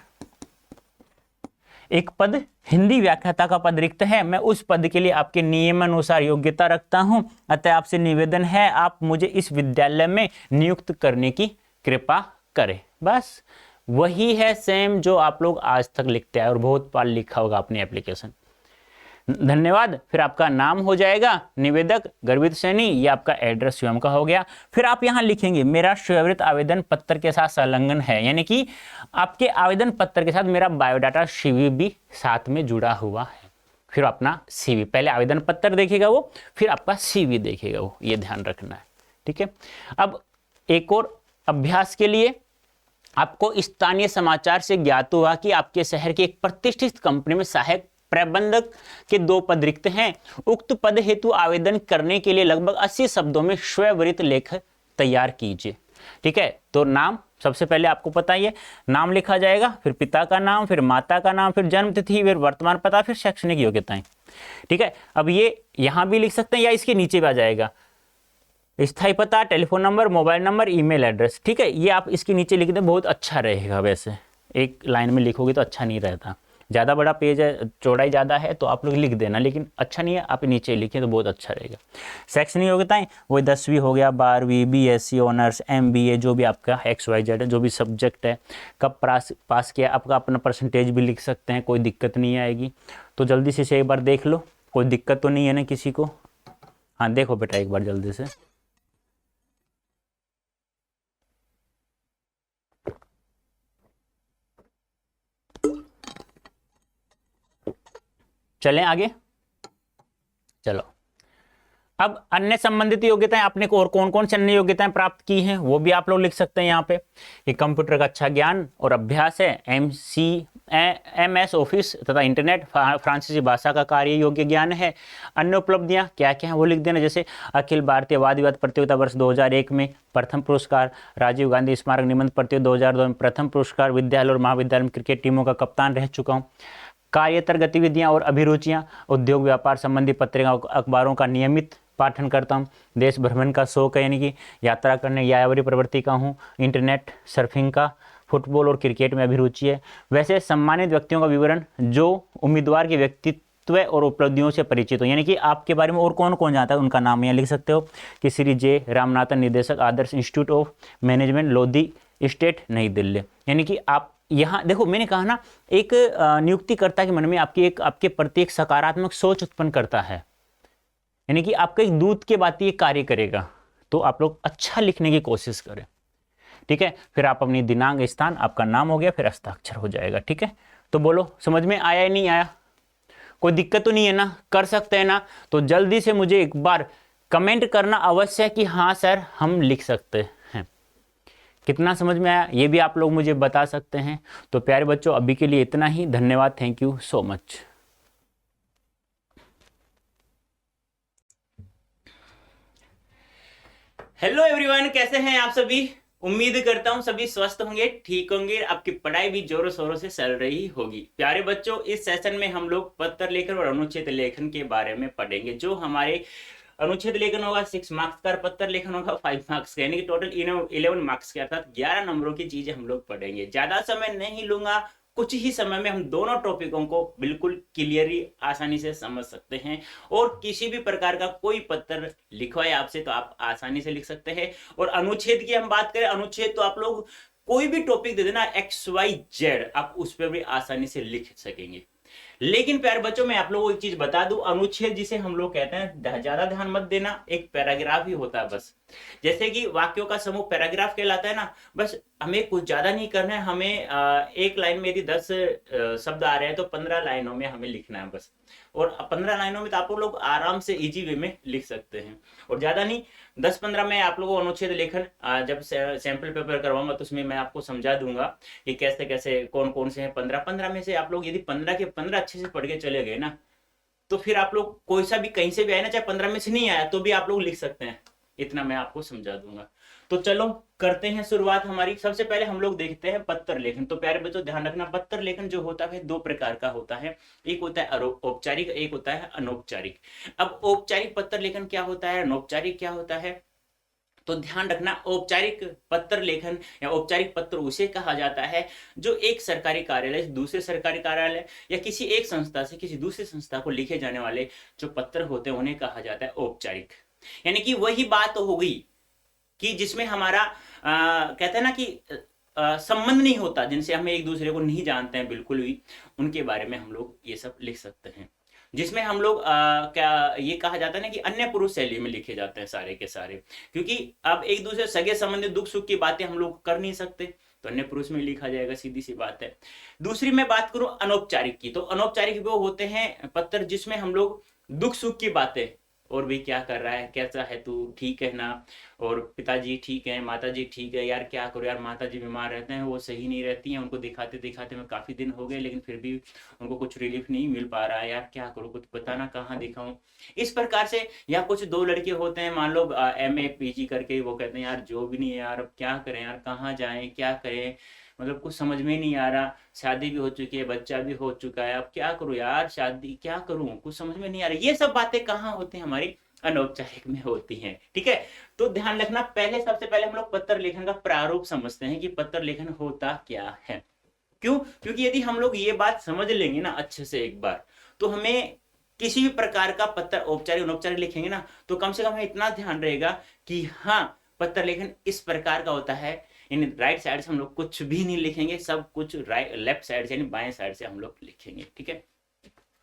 एक पद हिंदी व्याख्याता का पद रिक्त है, मैं उस पद के लिए आपके नियमानुसार योग्यता रखता हूं, अतः आपसे निवेदन है आप मुझे इस विद्यालय में नियुक्त करने की कृपा करें। बस वही है सेम जो आप लोग आज तक लिखते हैं और बहुत बार लिखा होगा अपनी एप्लीकेशन। धन्यवाद, फिर आपका नाम हो जाएगा निवेदक गर्वित सैनी, ये आपका एड्रेस स्वयं का हो गया। फिर आप यहाँ लिखेंगे मेरा स्वयं आवेदन पत्र के साथ संलग्न है, यानी कि आपके आवेदन पत्र के साथ मेरा बायोडाटा CV भी साथ में जुड़ा हुआ है। फिर अपना CV, पहले आवेदन पत्र देखेगा वो, फिर आपका CV देखेगा वो, ये ध्यान रखना है, ठीक है। अब एक और अभ्यास के लिए आपको स्थानीय समाचार से ज्ञात हुआ कि आपके शहर की एक प्रतिष्ठित कंपनी में सहायक प्रबंधक के 2 पद रिक्त हैं। उक्त पद हेतु आवेदन करने के लिए लगभग 80 शब्दों में स्ववृत्त लेख तैयार कीजिए, ठीक है। तो नाम सबसे पहले आपको पता ही है, नाम लिखा जाएगा, फिर पिता का नाम, फिर माता का नाम, फिर जन्म तिथि, फिर वर्तमान पता, फिर शैक्षणिक योग्यताएं, ठीक है। अब ये यहां भी लिख सकते हैं या इसके नीचे भी आ जाएगा, स्थायी पता, telephone number, mobile number, email address, ठीक है। ये आप इसके नीचे लिख दें, बहुत अच्छा रहेगा। वैसे एक लाइन में लिखोगे तो अच्छा नहीं रहता, ज़्यादा बड़ा पेज है, चौड़ाई ज़्यादा है तो आप लोग लिख देना, लेकिन अच्छा नहीं है आप नीचे लिखें तो बहुत अच्छा रहेगा। शैक्षणिक योग्यताएं वही 10वीं हो गया, 12वीं, BSc ऑनर्स, MBA, जो भी आपका XYZ है, जो भी सब्जेक्ट है, कब पास किया, आपका अपना परसेंटेज भी लिख सकते हैं, कोई दिक्कत नहीं आएगी। तो जल्दी से इसे एक बार देख लो, कोई दिक्कत तो नहीं है ना किसी को? हाँ देखो बेटा एक बार जल्दी से। चलें आगे, चलो। अब अन्य संबंधित योग्यताएं आपने को और कौन कौन सी अन्य योग्यताएं प्राप्त की हैं वो भी आप लोग लिख सकते हैं यहाँ पे। ये कंप्यूटर का अच्छा ज्ञान और अभ्यास है, MS ऑफिस तथा इंटरनेट, फ्रांसीसी भाषा का कार्य योग्य ज्ञान है। अन्य उपलब्धियां क्या क्या है वो लिख देना, जैसे अखिल भारतीय वाद विवाद प्रतियोगिता वर्ष 2001 में प्रथम पुरस्कार, राजीव गांधी स्मारक निबंध प्रतियोगिता 2002 में प्रथम पुरस्कार, विद्यालय और महाविद्यालय में क्रिकेट टीमों का कप्तान रह चुका हूँ। कार्यतर गतिविधियां और अभिरुचियां, उद्योग व्यापार संबंधी पत्रिका अखबारों का नियमित पाठन करता हूँ, देश भ्रमण का शौक है यानी कि यात्रा करने यायावरी प्रवृत्ति का हूँ, इंटरनेट सर्फिंग का, फुटबॉल और क्रिकेट में अभिरुचि है। वैसे सम्मानित व्यक्तियों का विवरण जो उम्मीदवार के व्यक्तित्व और उपलब्धियों से परिचित हो, यानी कि आपके बारे में और कौन कौन जानता है उनका नाम यहाँ लिख सकते हो कि श्री जे रामनाथन, निदेशक Adarsh Institute of Management, Lodhi Estate, New Delhi. यानी कि आप यहाँ देखो, मैंने कहा ना, एक नियुक्तिकर्ता के मन में आपके प्रति एक सकारात्मक सोच उत्पन्न करता है, यानी कि आपका एक दूत के बात ये कार्य करेगा। तो आप लोग अच्छा लिखने की कोशिश करें, ठीक है। फिर आप अपनी दिनांक, स्थान, आपका नाम हो गया, फिर हस्ताक्षर हो जाएगा, ठीक है। तो बोलो समझ में आया या नहीं आया? कोई दिक्कत तो नहीं है ना? कर सकते हैं ना? तो जल्दी से मुझे एक बार कमेंट करना अवश्य है कि हाँ सर हम लिख सकते हैं। कितना समझ में आया ये भी आप लोग मुझे बता सकते हैं। तो प्यारे बच्चों अभी के लिए इतना ही, धन्यवाद, thank you so much. Hello everyone, कैसे हैं आप सभी? उम्मीद करता हूं सभी स्वस्थ होंगे, ठीक होंगे, आपकी पढ़ाई भी जोरों शोरों से चल रही होगी। प्यारे बच्चों इस सेशन में हम लोग पत्र लेखन और अनुच्छेद लेखन के बारे में पढ़ेंगे। जो हमारे अनुच्छेद लेखन होगा 6 मार्क्स का, पत्र लेखन होगा 5 मार्क्स का, यानी कि टोटल 11 मार्क्स के, अर्थात 11 नंबरों की चीजें हम लोग पढ़ेंगे। ज्यादा समय नहीं लूंगा, कुछ ही समय में हम दोनों टॉपिकों को बिल्कुल क्लियरली आसानी से समझ सकते हैं। और किसी भी प्रकार का कोई पत्र लिखवाए आपसे तो आप आसानी से लिख सकते हैं। और अनुच्छेद की हम बात करें, अनुच्छेद तो आप लोग कोई भी टॉपिक दे देना XYZ, आप उस पर भी आसानी से लिख सकेंगे। लेकिन प्यारे बच्चों मैं आप लोगों को एक चीज बता दूं, अनुच्छेद जिसे हम लोग कहते हैं, ज्यादा ध्यान मत देना, एक पैराग्राफ ही होता है बस। जैसे कि वाक्यों का समूह पैराग्राफ कहलाता है ना, बस हमें कुछ ज्यादा नहीं करना है। हमें एक लाइन में यदि 10 शब्द आ रहे हैं तो 15 लाइनों में हमें लिखना है बस। और 15 लाइनों में तो आप लोग आराम से इजी वे में लिख सकते हैं, और ज्यादा नहीं। 10-15 में आप लोगों को अनुच्छेद लेखन जब सैंपल पेपर करवाऊंगा तो उसमें मैं आपको समझा दूंगा कि कैसे कैसे कौन कौन से हैं। 15 में से आप लोग यदि 15 के 15 अच्छे से पढ़ के चले गए ना, तो फिर आप लोग कोई सा भी कहीं से भी आए ना, चाहे 15 में से नहीं आया तो भी आप लोग लिख सकते हैं। इतना मैं आपको समझा दूंगा। तो चलो करते हैं शुरुआत हमारी। सबसे पहले हम लोग देखते हैं पत्र लेखन। तो प्यारे बच्चों ध्यान रखना, पत्र लेखन जो होता है 2 प्रकार का होता है। एक होता है औपचारिक, एक होता है अनौपचारिक। अब औपचारिक पत्र लेखन क्या होता है, अनौपचारिक क्या होता है, तो ध्यान रखना। औपचारिक पत्र लेखन या औपचारिक पत्र उसे कहा जाता है जो एक सरकारी कार्यालय से दूसरे सरकारी कार्यालय या किसी एक संस्था से किसी दूसरी संस्था को लिखे जाने वाले जो पत्र होते हैं उन्हें कहा जाता है औपचारिक। यानी कि वही बात हो गई कि जिसमें हमारा कहते हैं ना कि संबंध नहीं होता, जिनसे हम एक दूसरे को नहीं जानते हैं बिल्कुल भी, उनके बारे में हम लोग ये सब लिख सकते हैं। जिसमें हम लोग क्या ये कहा जाता है ना कि अन्य पुरुष शैली में लिखे जाते हैं सारे के सारे, क्योंकि अब एक दूसरे सगे संबंधी दुख सुख की बातें हम लोग कर नहीं सकते, तो अन्य पुरुष में लिखा जाएगा, सीधी सी बात है। दूसरी मैं बात करूं अनौपचारिक की, तो अनौपचारिक वो होते हैं पत्र जिसमें हम लोग दुख सुख की बातें, और भी क्या कर रहा है, कैसा है तू, ठीक है ना, और पिताजी ठीक है, माताजी ठीक है, यार क्या करो यार, माताजी बीमार रहते हैं, वो सही नहीं रहती हैं, उनको दिखाते दिखाते मैं काफी दिन हो गए, लेकिन फिर भी उनको कुछ रिलीफ नहीं मिल पा रहा है, यार क्या करूँ, कुछ बताना कहाँ दिखाऊं, इस प्रकार से। या कुछ 2 लड़के होते हैं, मान लो MA PG करके, वो कहते हैं यार जो भी नहीं है यार, अब क्या करें यार, कहाँ जाएं, क्या करें, मतलब कुछ समझ में नहीं आ रहा, शादी भी हो चुकी है, बच्चा भी हो चुका है, अब क्या करूं यार, शादी क्या करूं, कुछ समझ में नहीं आ रहा। ये सब बातें कहाँ होती हैं, हमारी अनौपचारिक में होती हैं, ठीक है। तो ध्यान रखना, सबसे पहले हम लोग पत्र लेखन का प्रारूप समझते हैं कि पत्र लेखन होता क्या है। क्यों? क्योंकि यदि हम लोग ये बात समझ लेंगे ना अच्छे से एक बार, तो हमें किसी भी प्रकार का पत्र औपचारिक अनौपचारिक लिखेंगे ना, तो कम से कम हमें इतना ध्यान रहेगा कि हाँ, पत्र लेखन इस प्रकार का होता है। इन राइट साइड से हम लोग कुछ भी नहीं लिखेंगे, सब कुछ राइट लेफ्ट साइड से यानी बाएं साइड से हम लोग लिखेंगे। ठीक है,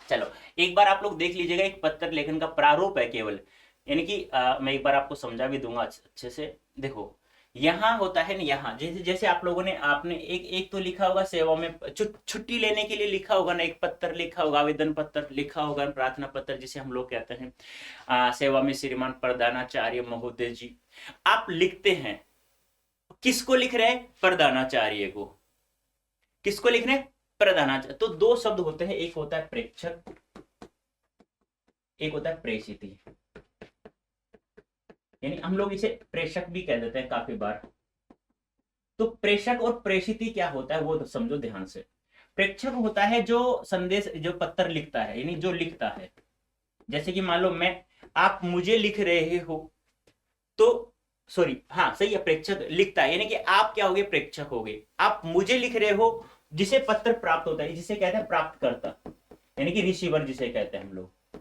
चलो एक बार आप लोग देख लीजिएगा, एक पत्र लेखन का प्रारूप है केवल, यानी कि मैं एक बार आपको समझा भी दूंगा अच्छे से। देखो यहाँ होता है ना, यहाँ जैसे जैसे आप लोगों ने आपने एक तो लिखा होगा सेवा में छुट्टी लेने के लिए लिखा होगा ना, एक पत्र लिखा होगा, आवेदन पत्र लिखा होगा, प्रार्थना पत्र जिसे हम लोग कहते हैं। सेवा में श्रीमान प्रधानाचार्य महोदय जी, आप लिखते हैं, किसको लिख रहे हैं? प्रधानाचार्य को। किसको लिख रहे हैं? प्रधानाचार्य। तो दो शब्द होते हैं, एक होता है प्रेक्षक, एक होता है प्रेषिती, यानी हम लोग इसे प्रेषक भी कह देते हैं काफी बार। तो प्रेषक और प्रेषिती क्या होता है वो तो समझो ध्यान से। प्रेक्षक होता है जो संदेश, जो पत्र लिखता है, यानी जो लिखता है। जैसे कि मान लो मैं, आप मुझे लिख रहे हो, तो सॉरी, हाँ सही है, प्रेक्षक लिखता है, यानी कि आप क्या होगे? प्रेक्षक होगे। आप मुझे लिख रहे हो, जिसे पत्र प्राप्त होता है, जिसे कहते हैं प्राप्तकर्ता, यानी कि रिसीवर जिसे कहते हैं हम लोग।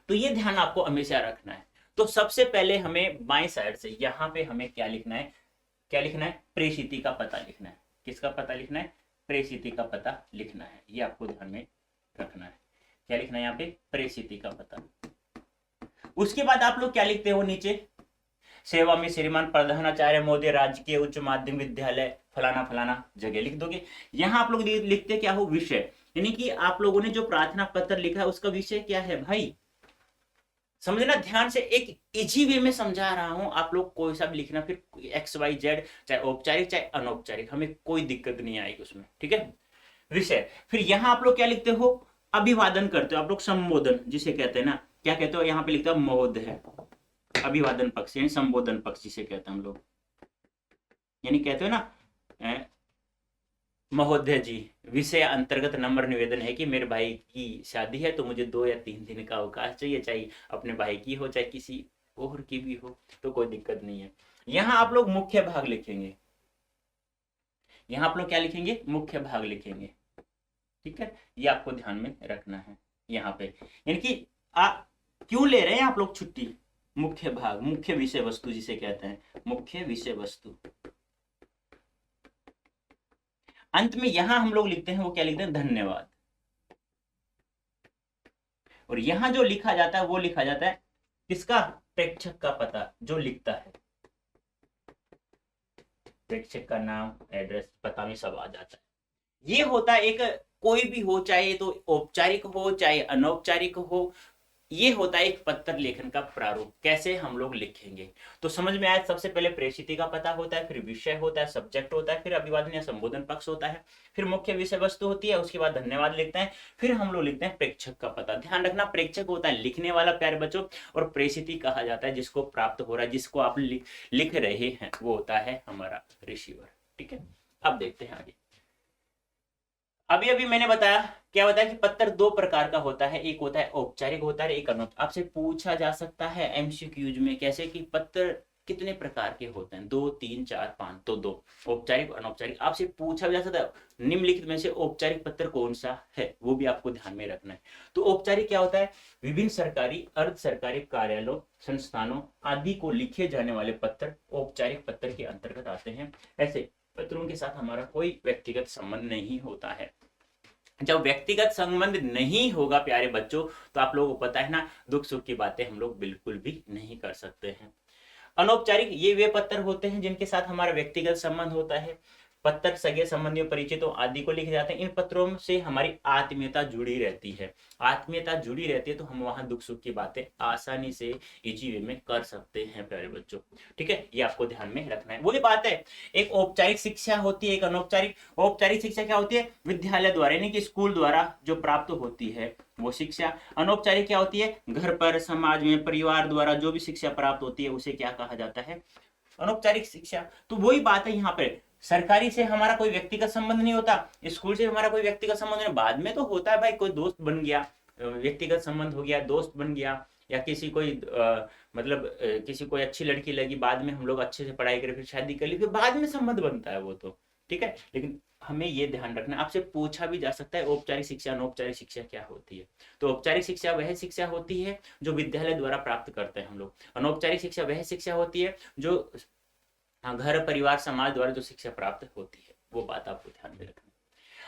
तो ये ध्यान आपको हमेशा रखना है। तो सबसे पहले हमें बाएं साइड से यहां पे हमें क्या लिखना है? क्या लिखना है? प्रेषिती का पता लिखना है। किसका पता लिखना है? प्रेषिती का पता लिखना है। ये आपको ध्यान में रखना है। क्या लिखना है यहाँ पे? प्रेषिती का पता। उसके बाद आप लोग क्या लिखते हो नीचे? सेवा में श्रीमान प्रधानाचार्य महोदय राजकीय उच्च माध्यमिक विद्यालय फलाना फलाना जगह लिख दोगे। यहाँ आप लोग लिखते क्या हो? विषय, यानी कि आप लोगों ने जो प्रार्थना पत्र लिखा है उसका विषय क्या है भाई? समझना ध्यान से, एक इजी वे में समझा रहा हूं, आप लोग कोई सा भी लिखना, फिर XYZ, चाहे औपचारिक चाहे अनौपचारिक, हमें कोई दिक्कत नहीं आएगी उसमें। ठीक है, विषय। फिर यहां आप लोग क्या लिखते हो? अभिवादन करते हो आप लोग, संबोधन जिसे कहते हैं ना, क्या कहते हो? यहाँ पे लिखते हो महोदय, अभिवादन पक्ष यानी संबोधन पक्ष जिसे कहते हैं हम लोग, यानी कहते हो ना महोदय जी, विषय अंतर्गत नम्र निवेदन है कि मेरे भाई की शादी है, तो मुझे 2 या 3 दिन का अवकाश चाहिए, चाहे अपने भाई की हो चाहे किसी और की भी हो, तो कोई दिक्कत नहीं है। यहां आप लोग मुख्य भाग लिखेंगे, यहां आप लोग क्या लिखेंगे? मुख्य भाग लिखेंगे। ठीक है, ये आपको ध्यान में रखना है यहाँ पे, यानी कि क्यों ले रहे हैं आप लोग छुट्टी? मुख्य भाग, मुख्य विषय वस्तु जिसे कहते हैं, मुख्य विषय वस्तु। अंत में यहां हम लोग लिखते हैं, वो क्या लिखते हैं? धन्यवाद। और यहां जो लिखा जाता है वो लिखा जाता है किसका? प्रेक्षक का पता, जो लिखता है। प्रेक्षक का नाम, एड्रेस, पता में सब आ जाता है। ये होता है एक, कोई भी हो, चाहे तो औपचारिक हो चाहे अनौपचारिक हो, ये होता है एक पत्र लेखन का प्रारूप, कैसे हम लोग लिखेंगे। तो समझ में आया? सबसे पहले प्रेषिती का पता होता है, फिर विषय होता है, सब्जेक्ट होता है, फिर अभिवादन या संबोधन पक्ष होता है, फिर मुख्य विषय वस्तु होती है, उसके बाद धन्यवाद लिखते हैं, फिर हम लोग लिखते हैं प्रेक्षक का पता। ध्यान रखना, प्रेक्षक होता है लिखने वाला प्यारे बच्चों, और प्रेषिती कहा जाता है जिसको प्राप्त हो रहा है, जिसको आप लिख रहे हैं, वो होता है हमारा रिसीवर। ठीक है, अब देखते हैं आगे। अभी अभी मैंने बताया, क्या बताया कि पत्र 2 प्रकार का होता है, एक होता है औपचारिक होता है, एक अनौपचारिक। आपसे पूछा जा सकता है MCQs में, कैसे कि पत्र कितने प्रकार के होते हैं? 2, 3, 4, 5, तो 2 औपचारिक अनौपचारिक। आपसे पूछा जा सकता है निम्नलिखित में से औपचारिक पत्र कौन सा है, वो भी आपको ध्यान में रखना है। तो औपचारिक क्या होता है? विभिन्न सरकारी, अर्ध सरकारी कार्यालयों, संस्थानों आदि को लिखे जाने वाले पत्र औपचारिक पत्र के अंतर्गत आते हैं। ऐसे पत्रों के साथ हमारा कोई व्यक्तिगत संबंध नहीं होता है। जब व्यक्तिगत संबंध नहीं होगा प्यारे बच्चों, तो आप लोगों को पता है ना, दुख सुख की बातें हम लोग बिल्कुल भी नहीं कर सकते हैं। अनौपचारिक ये वे पत्र होते हैं जिनके साथ हमारा व्यक्तिगत संबंध होता है। पत्र सगे संबंधियों, परिचितों आदि को लिखे जाते हैं। इन पत्रों से हमारी आत्मीयता जुड़ी रहती है। आत्मीयता जुड़ी रहती है तो हम वहां दुख सुख की बातें आसानी से इजी वे में कर सकते हैं प्यारे बच्चों। ठीक है, ये आपको ध्यान में रखना है। वही बात है, एक औपचारिक शिक्षा होती है, एक अनौपचारिक। औपचारिक शिक्षा क्या होती है? विद्यालय द्वारा यानी कि स्कूल द्वारा जो प्राप्त होती है वो शिक्षा। अनौपचारिक क्या होती है? घर पर, समाज में, परिवार द्वारा जो भी शिक्षा प्राप्त होती है उसे क्या कहा जाता है? अनौपचारिक शिक्षा। तो वही बात है यहाँ पे, सरकारी से हमारा कोई व्यक्तिगत संबंध नहीं होता, स्कूल से हमारा कोई व्यक्तिगत संबंध नहीं। बाद में तो होता है भाई, कोई दोस्त बन गया, व्यक्तिगत संबंध हो गया, दोस्त बन गया, या किसी कोई किसी कोई अच्छी लड़की लगी, बाद में हम लोग अच्छे से पढ़ाई करें, फिर शादी कर ली, फिर बाद में संबंध बनता है वो तो। ठीक है। लेकिन हमें ये ध्यान रखना, आपसे पूछा भी जा सकता है औपचारिक शिक्षा अनौपचारिक शिक्षा क्या होती है। तो औपचारिक शिक्षा वह शिक्षा होती है जो विद्यालय द्वारा प्राप्त करते हैं हम लोग। अनौपचारिक शिक्षा वह शिक्षा होती है जो घर परिवार समाज द्वारा जो शिक्षा प्राप्त होती है। वो बात आपको ध्यान में रखना।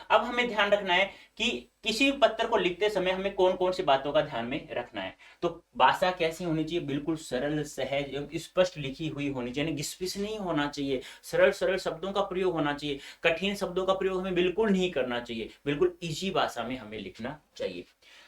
अब हमें ध्यान रखना है कि किसी भी पत्र को लिखते समय हमें कौन कौन सी बातों का ध्यान में रखना है। तो भाषा कैसी होनी चाहिए, बिल्कुल सरल सहज एवं स्पष्ट लिखी हुई होनी चाहिए, घिसपिस नहीं होना चाहिए। सरल सरल शब्दों का प्रयोग होना चाहिए, कठिन शब्दों का प्रयोग हमें बिल्कुल नहीं करना चाहिए, बिल्कुल इजी भाषा में हमें लिखना चाहिए।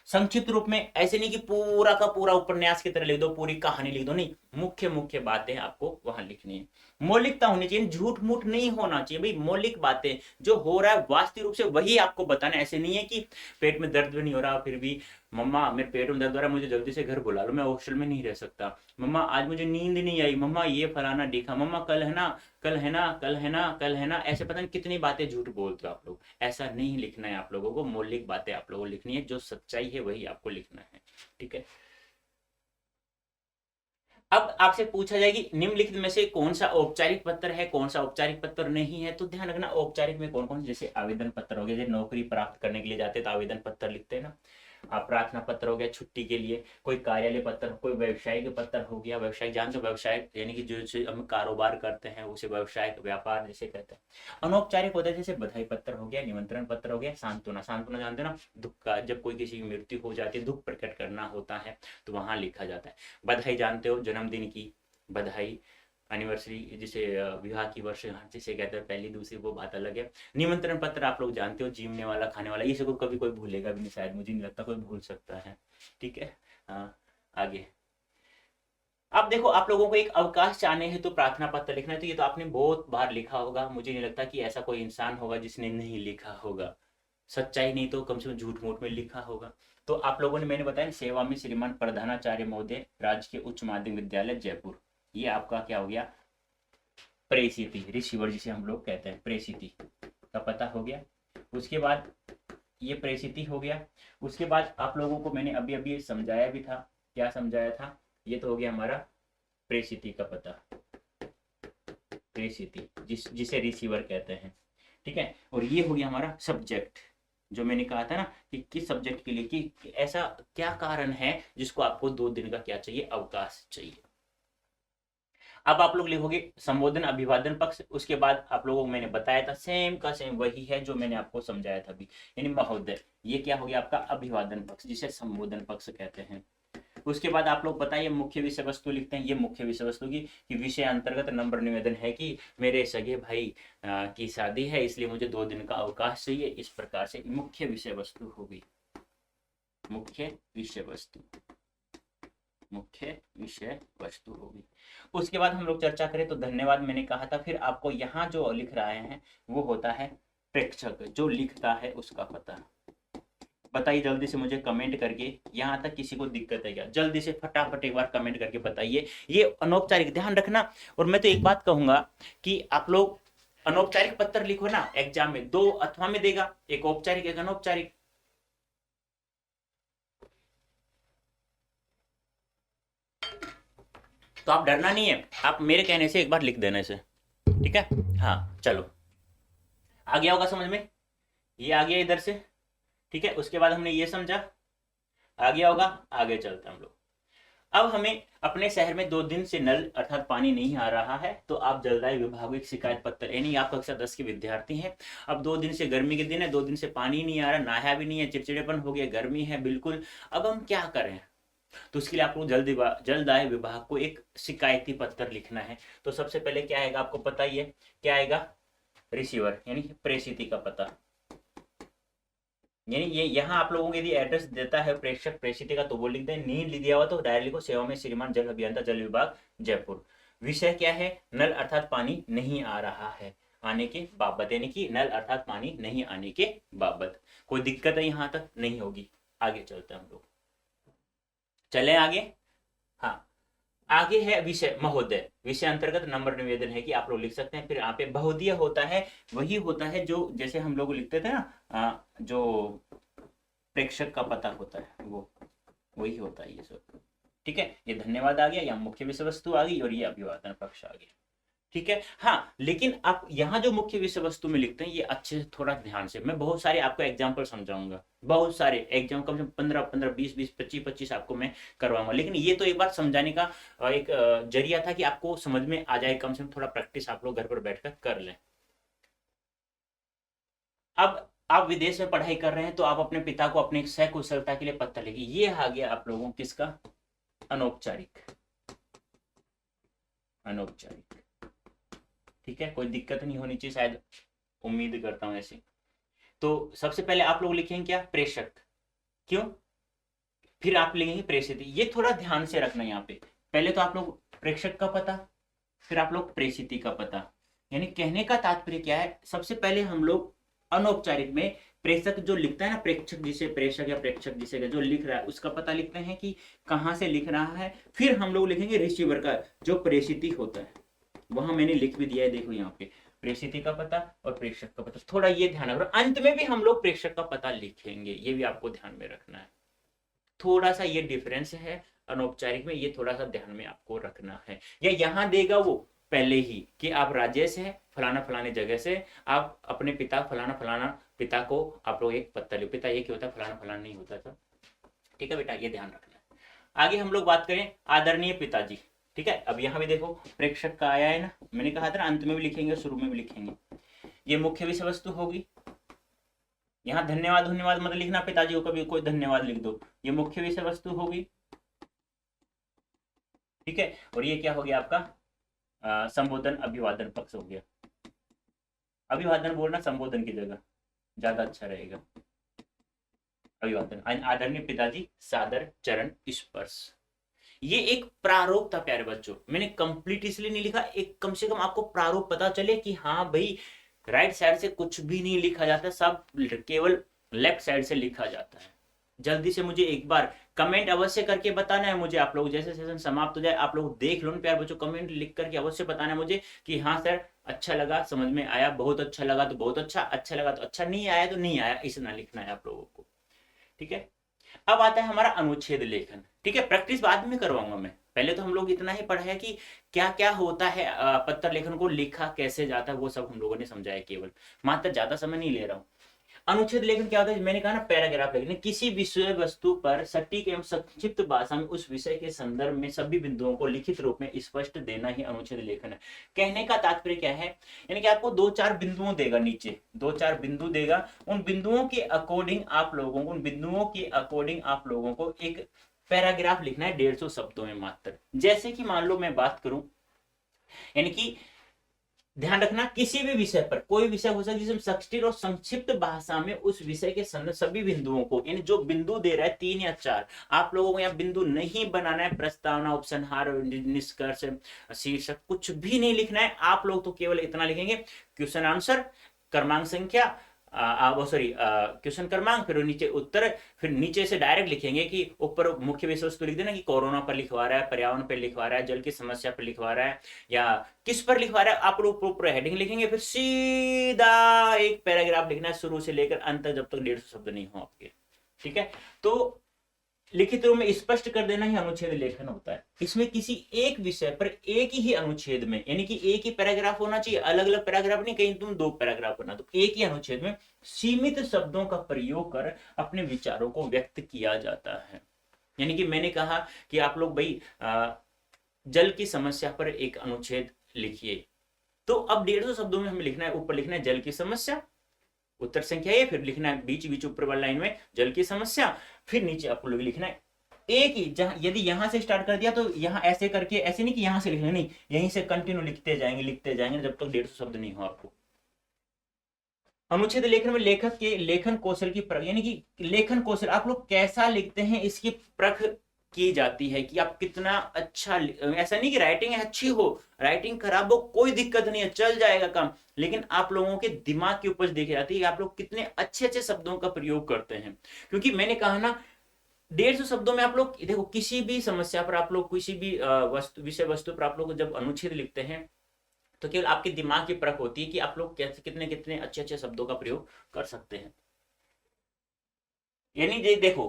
संक्षिप्त रूप में, ऐसे नहीं कि पूरा का पूरा उपन्यास की तरह लिख दो, पूरी कहानी लिख दो, नहीं, मुख्य मुख्य बातें आपको वहां लिखनी है। मौलिकता होनी चाहिए, झूठ मूठ नहीं होना चाहिए भाई। मौलिक बातें जो हो रहा है वास्तविक रूप से वही आपको बताना। ऐसे नहीं है कि पेट में दर्द भी नहीं हो रहा फिर भी मम्मा मेरे पेट में दर्द हो रहा है, मुझे जल्दी से घर बुला लो, मैं हॉस्टल में नहीं रह सकता, मम्मा आज मुझे नींद नहीं आई, मम्मा ये फलाना देखा, मम्मा कल है ना, कल है ना, कल है ना, कल है ना, ऐसे पता नहीं कितनी बातें झूठ बोलते हो आप लोग। ऐसा नहीं लिखना है आप लोगों को, मौलिक बातें आप लोगों को लिखनी है, जो सच्चाई है वही आपको लिखना है, ठीक है। अब आपसे पूछा जाए कि निम्नलिखित में से कौन सा औपचारिक पत्र है, कौन सा औपचारिक पत्र नहीं है, तो ध्यान रखना औपचारिक में कौन कौन, जैसे आवेदन पत्र हो गया, जैसे नौकरी प्राप्त करने के लिए जाते हैं तो आवेदन पत्र लिखते हैं ना। प्रार्थना पत्र हो गया छुट्टी के लिए, कोई कार्यालय पत्र, कोई व्यवसायिक पत्र हो गया, व्यवसायिक जान, जो व्यवसाय यानी कि जो हम कारोबार करते हैं उसे व्यवसायिक व्यापार जैसे कहते हैं। अनौपचारिक होता है जैसे बधाई पत्र हो गया, निमंत्रण पत्र हो गया, सांत्वना, सांत्वना जानते हो ना, दुख का, जब कोई किसी की मृत्यु हो जाती है, दुख प्रकट करना होता है तो वहां लिखा जाता है। बधाई जानते हो, जन्मदिन की बधाई, एनिवर्सरी जिसे विवाह की वर्षगांठ जिसे कहते हैं, पहली दूसरी वो बात अलग है। निमंत्रण पत्र आप लोग जानते हो, जीवने वाला खाने वाला, ये सब कभी कोई भूलेगा भी नहीं, शायद मुझे नहीं लगता कोई भूल सकता है, ठीक है। हाँ, आगे अब देखो, आप लोगों को एक अवकाश चाहने हैं तो प्रार्थना पत्र लिखना है, तो ये तो आपने बहुत बार लिखा होगा, मुझे नहीं लगता कि ऐसा कोई इंसान होगा जिसने नहीं लिखा होगा। सच्चाई नहीं तो कम से कम झूठ मूठ में लिखा होगा। तो आप लोगों ने, मैंने बताया, सेवा में श्रीमान प्रधानाचार्य महोदय, राजकीय उच्च माध्यमिक विद्यालय जयपुर, ये आपका क्या हो गया, प्रेषिति, रिसीवर जिसे हम लोग कहते हैं, प्रेषिति का पता हो गया। उसके बाद ये प्रेषिति हो गया। उसके बाद आप लोगों को मैंने अभी अभी समझाया भी था, क्या समझाया था, ये तो हो गया हमारा प्रेषिति का पता, प्रेषिति जिसे रिसीवर कहते हैं, ठीक है। और ये हो गया हमारा सब्जेक्ट, जो मैंने कहा था ना कि किस सब्जेक्ट के लिए, कि ऐसा क्या कारण है जिसको आपको 2 दिन का क्या चाहिए, अवकाश चाहिए। अब आप लोग लिखोगे संबोधन अभिवादन पक्ष, उसके बाद आप लोगों को मैंने बताया था सेम का सेम वही है जो मैंने आपको समझाया था अभी, यानी महोदय, ये क्या हो गया आपका अभिवादन पक्ष जिसे संबोधन पक्ष कहते हैं। उसके बाद आप लोग बताइए मुख्य विषय वस्तु लिखते हैं, ये मुख्य विषय वस्तु की कि विषय अंतर्गत नंबर निवेदन है कि मेरे सगे भाई की शादी है इसलिए मुझे 2 दिन का अवकाश चाहिए, इस प्रकार से मुख्य विषय वस्तु होगी, मुख्य विषय वस्तु, मुख्य विषय वस्तु होगी। उसके बाद हम लोग चर्चा करें तो धन्यवाद मैंने कहा था, फिर आपको यहाँ जो लिख रहे हैं वो होता है प्रेक्षक, जो लिखता है उसका पता। बताइए जल्दी से मुझे कमेंट करके, यहाँ तक किसी को दिक्कत है क्या, जल्दी से फटाफट एक बार कमेंट करके बताइए। ये अनौपचारिक ध्यान रखना। और मैं तो एक बात कहूंगा कि आप लोग अनौपचारिक पत्र लिखो ना, एग्जाम में 2 अथवा में देगा, एक औपचारिक एक अनौपचारिक। तो आप डरना नहीं है, आप मेरे कहने से एक बार लिख देने से, ठीक है। हाँ चलो, आ गया होगा समझ में, ये आ गया इधर से, ठीक है। उसके बाद हमने ये समझा, आ गया होगा, आगे चलते हम लोग। अब हमें अपने शहर में 2 दिन से नल अर्थात पानी नहीं आ रहा है, तो आप जलदाय विभाग को एक शिकायत पत्र, यानी आप कक्षा 10 के विद्यार्थी हैं, अब 2 दिन से गर्मी के दिन है, 2 दिन से पानी नहीं आ रहा, नहाया भी नहीं है, चिड़चिड़ेपन हो गया, गर्मी है बिल्कुल, अब हम क्या करें। तो उसके लिए आपको जलदाय विभाग को एक शिकायती पत्र लिखना है। तो सबसे पहले क्या आएगा आपको पता ही है, क्या आएगा, रिसीवर यानी प्रेषिती का पता, यानी ये यहाँ आप लोगों को यदि एड्रेस देता है प्रेषक प्रेषिती का तो वो लिख दें, नहीं दिया हुआ तो डायरेक्ट लिखो सेवा में श्रीमान जल अभियंता जल विभाग जयपुर। विषय क्या है, नल अर्थात पानी नहीं आ रहा है, आने के बाबत, यानी कि नल अर्थात पानी नहीं आने के बाबत। कोई दिक्कत है यहाँ तक नहीं होगी, आगे चलते हैं हम लोग, चले आगे। हाँ, आगे है विषय महोदय, विषय अंतर्गत नंबर निवेदन है कि आप लोग लिख सकते हैं। फिर यहाँ पे बहुदीय होता है, वही होता है जो जैसे हम लोग लिखते थे ना, जो प्रेक्षक का पता होता है वो वही होता है ये सब, ठीक है। ये धन्यवाद आ गया, यहाँ मुख्य विषय वस्तु आ गई और ये अभिवादन पक्ष आ गया, ठीक है। हाँ, लेकिन आप यहाँ जो मुख्य विषय वस्तु में लिखते हैं ये अच्छे से थोड़ा ध्यान से, मैं बहुत सारे आपको एग्जाम्पल समझाऊंगा, बहुत सारे एग्जाम कम से कम 15 15 20 20 25 25 आपको मैं करवाऊंगा, लेकिन ये तो एक बार समझाने का एक जरिया था कि आपको समझ में आ जाए, कम से कम थोड़ा प्रैक्टिस आप लोग घर पर बैठकर कर लें। अब आप विदेश में पढ़ाई कर रहे हैं तो आप अपने पिता को अपनी सकुशलता के लिए पत्र लिखिए। ये आ गया आप लोगों किसका, अनौपचारिक, अनौपचारिक। ठीक है, कोई दिक्कत नहीं होनी चाहिए, शायद उम्मीद करता हूं ऐसे। तो सबसे पहले आप लोग लिखेंगे क्या, प्रेषक, क्यों, फिर आप लिखेंगे प्रेषित। ये थोड़ा ध्यान से रखना यहाँ पे, पहले तो आप लोग प्रेषक का पता, फिर आप लोग प्रेषित का पता। यानी कहने का तात्पर्य क्या है, सबसे पहले हम लोग अनौपचारिक में प्रेषक जो लिखता है ना, प्रेक्षक जिसे प्रेषक या प्रेक्षक जिसे जो लिख रहा है उसका पता लिखते हैं कि कहां से लिख रहा है। फिर हम लोग लिखेंगे रिसीवर का, जो प्रेषित होता है, वहां मैंने लिख भी दिया है, देखो यहाँ पे प्रेषित का पता और प्रेषक का पता, थोड़ा ये ध्यान रखो। अंत में भी हम लोग प्रेषक का पता लिखेंगे, ये भी आपको ध्यान में रखना है। थोड़ा सा ये डिफरेंस है अनौपचारिक में, ये थोड़ा सा ध्यान में आपको रखना है। या यहाँ देगा वो पहले ही कि आप राजेश हैं फलाना फलाने जगह से, आप अपने पिता फलाना फलाना पिता को आप लोग एक पत्र लिखो। पिता ये क्या होता है, फलाना फलाना नहीं होता था। ठीक है बेटा, ये ध्यान रखना है। आगे हम लोग बात करें आदरणीय पिताजी। ठीक है, अब यहाँ भी देखो प्रेक्षक का आया है ना, मैंने कहा था ना अंत में भी लिखेंगे शुरू में भी लिखेंगे। ये मुख्य विषय वस्तु होगी। यहाँ धन्यवाद धन्यवाद मत लिखना पिताजी को, कभी कोई धन्यवाद लिख दो, ये मुख्य विषय वस्तु होगी। ठीक है, और ये क्या हो गया आपका संबोधन अभिवादन पक्ष हो गया। अभिवादन बोलना संबोधन की जगह ज्यादा अच्छा रहेगा। अभिवादन, आदरणीय पिताजी सादर चरण स्पर्श। ये एक प्रारूप था प्यारे बच्चों, मैंने कंप्लीट इसलिए नहीं लिखा, एक कम से कम आपको प्रारूप पता चले कि हाँ भाई राइट साइड से कुछ भी नहीं लिखा जाता, सब केवल लेफ्ट साइड से लिखा जाता है। जल्दी से मुझे एक बार कमेंट अवश्य करके बताना है मुझे, आप लोग जैसे सेशन समाप्त हो जाए आप लोग देख लो ना प्यारे बच्चों, कमेंट लिख करके अवश्य बताना है मुझे कि हाँ सर अच्छा लगा, समझ में आया, बहुत अच्छा लगा तो बहुत अच्छा, अच्छा लगा तो अच्छा, नहीं आया तो नहीं आया, इतना लिखना है आप लोगों को। ठीक है, अब आता है हमारा अनुच्छेद लेखन। ठीक है, प्रैक्टिस बाद में करवाऊंगा मैं, पहले तो हम लोग इतना ही पढ़ा है कि क्या क्या होता है, पत्र लेखन को लिखा कैसे जाता है वो सब हम लोगों ने समझाया केवल, मात्र ज्यादा समय नहीं ले रहा हूं। अनुच्छेद लेखन क्या होता है, मैंने कहा ना पैराग्राफ लेखन, किसी विषय वस्तु पर सटीक एवं संक्षिप्त भाषा में उस विषय के संदर्भ में सभी बिंदुओं को लिखित रूप में स्पष्ट देना ही अनुच्छेद लेखन है। कहने का तात्पर्य क्या है, यानी कि आपको 2-4 बिंदुओं देगा, नीचे 2-4 बिंदु देगा, उन बिंदुओं के अकॉर्डिंग आप लोगों को, उन बिंदुओं के अकॉर्डिंग आप लोगों को एक पैराग्राफ लिखना है 150 शब्दों में मात्र। जैसे कि मान लो मैं बात करूं, यानी कि ध्यान रखना किसी भी विषय पर, कोई विषय हो सकता है जिसमें सटीक और संक्षिप्त भाषा में उस विषय के संदर्भ सभी बिंदुओं को, यानी जो बिंदु दे रहा है 3 या 4, आप लोगों को यहाँ बिंदु नहीं बनाना है, प्रस्तावना उपसंहार निष्कर्ष शीर्षक कुछ भी नहीं लिखना है, आप लोग तो केवल इतना लिखेंगे क्वेश्चन आंसर, क्रमांक संख्या, सॉरी क्वेश्चन क्रमांक, फिर नीचे उत्तर, फिर नीचे से डायरेक्ट लिखेंगे कि ऊपर मुख्य विषय वस्तु लिख देना कि कोरोना पर लिखवा रहा है, पर्यावरण पर लिखवा रहा है, जल की समस्या पर लिखवा रहा है, या किस पर लिखवा रहा है, आप लोग प्रॉपर हेडिंग लिखेंगे, फिर सीधा एक पैराग्राफ लिखना है शुरू से लेकर अंत तक, जब तक 150 शब्द नहीं हो आपके। ठीक है, तो लिखित रूप में स्पष्ट कर देना ही अनुच्छेद लेखन होता है। इसमें किसी एक विषय पर एक ही अनुच्छेद में, यानी कि एक ही पैराग्राफ होना चाहिए, अलग अलग पैराग्राफ नहीं, कहीं तुम 2 पैराग्राफ बना दो, एक ही अनुच्छेद में सीमित शब्दों का प्रयोग कर अपने विचारों को व्यक्त किया जाता है। यानी कि मैंने कहा कि आप लोग भाई जल की समस्या पर एक अनुच्छेद लिखिए, तो अब 150 शब्दों में हमें लिखना है, ऊपर लिखना है जल की समस्या, उत्तर संख्या ये, फिर लिखना है बीच बीच ऊपर वाली लाइन में जल की समस्या, फिर नीचे आपको लिखना है एक ही, जहां यदि यहां से स्टार्ट कर दिया तो यहां ऐसे करके, ऐसे नहीं कि यहां से लिखना, नहीं, यहीं से कंटिन्यू लिखते जाएंगे जब तक 150 शब्द नहीं हो आपको। अनुच्छेद लेखन में लेखक के लेखन कौशल की यानी कि लेखन कौशल आप लोग कैसा लिखते हैं इसकी परख की जाती है कि आप कितना अच्छा, ऐसा नहीं कि राइटिंग अच्छी हो, राइटिंग खराब हो कोई दिक्कत नहीं है, चल जाएगा काम, लेकिन आप लोगों के दिमाग की उपज देखी जाती है कि आप लोग कितने अच्छे अच्छे शब्दों का प्रयोग करते हैं। क्योंकि मैंने कहा ना 150 शब्दों में आप लोग देखो, किसी भी समस्या पर आप लोग, किसी भी विषय वस्तु पर आप लोग जब अनुच्छेद लिखते हैं तो केवल आपके दिमाग की परख होती है कि आप लोग कैसे कितने कितने अच्छे अच्छे शब्दों का प्रयोग कर सकते हैं। यानी देखो,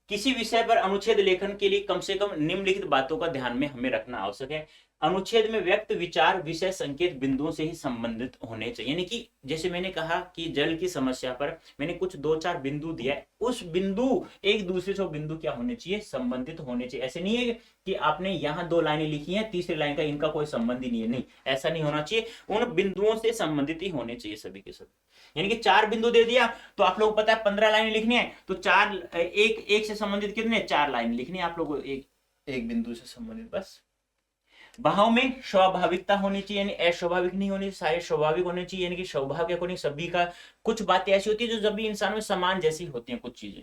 किसी विषय पर अनुच्छेद लेखन के लिए कम से कम निम्नलिखित बातों का ध्यान में हमें रखना आवश्यक है। अनुच्छेद में व्यक्त विचार विषय संकेत बिंदुओं से ही संबंधित होने चाहिए। यानी कि जैसे मैंने कहा कि जल की समस्या पर मैंने कुछ 2-4 बिंदु दिया है, उस बिंदु एक दूसरे से बिंदु क्या होने चाहिए, संबंधित होने चाहिए। ऐसे नहीं है कि आपने यहाँ 2 लाइनें लिखी हैं, तीसरी लाइन का इनका कोई संबंध ही नहीं है, नहीं, ऐसा नहीं होना चाहिए। उन बिंदुओं से संबंधित ही होने चाहिए सभी के सभी। यानी कि 4 बिंदु दे दिया तो आप लोगों को पता है 15 लाइनें लिखनी है, तो 4 एक से संबंधित कितने, 4 लाइन लिखनी है आप लोगों को एक बिंदु से संबंधित। बस भाव में स्वाभाविकता होनी चाहिए, यानी अस्वाभाविक नहीं होनी, सारे स्वाभाविक होने चाहिए। यानी कि स्वभाव के अकॉर्डिंग सभी का, कुछ बातें ऐसी होती है जो सभी इंसानों में समान जैसी होती हैं कुछ चीजें।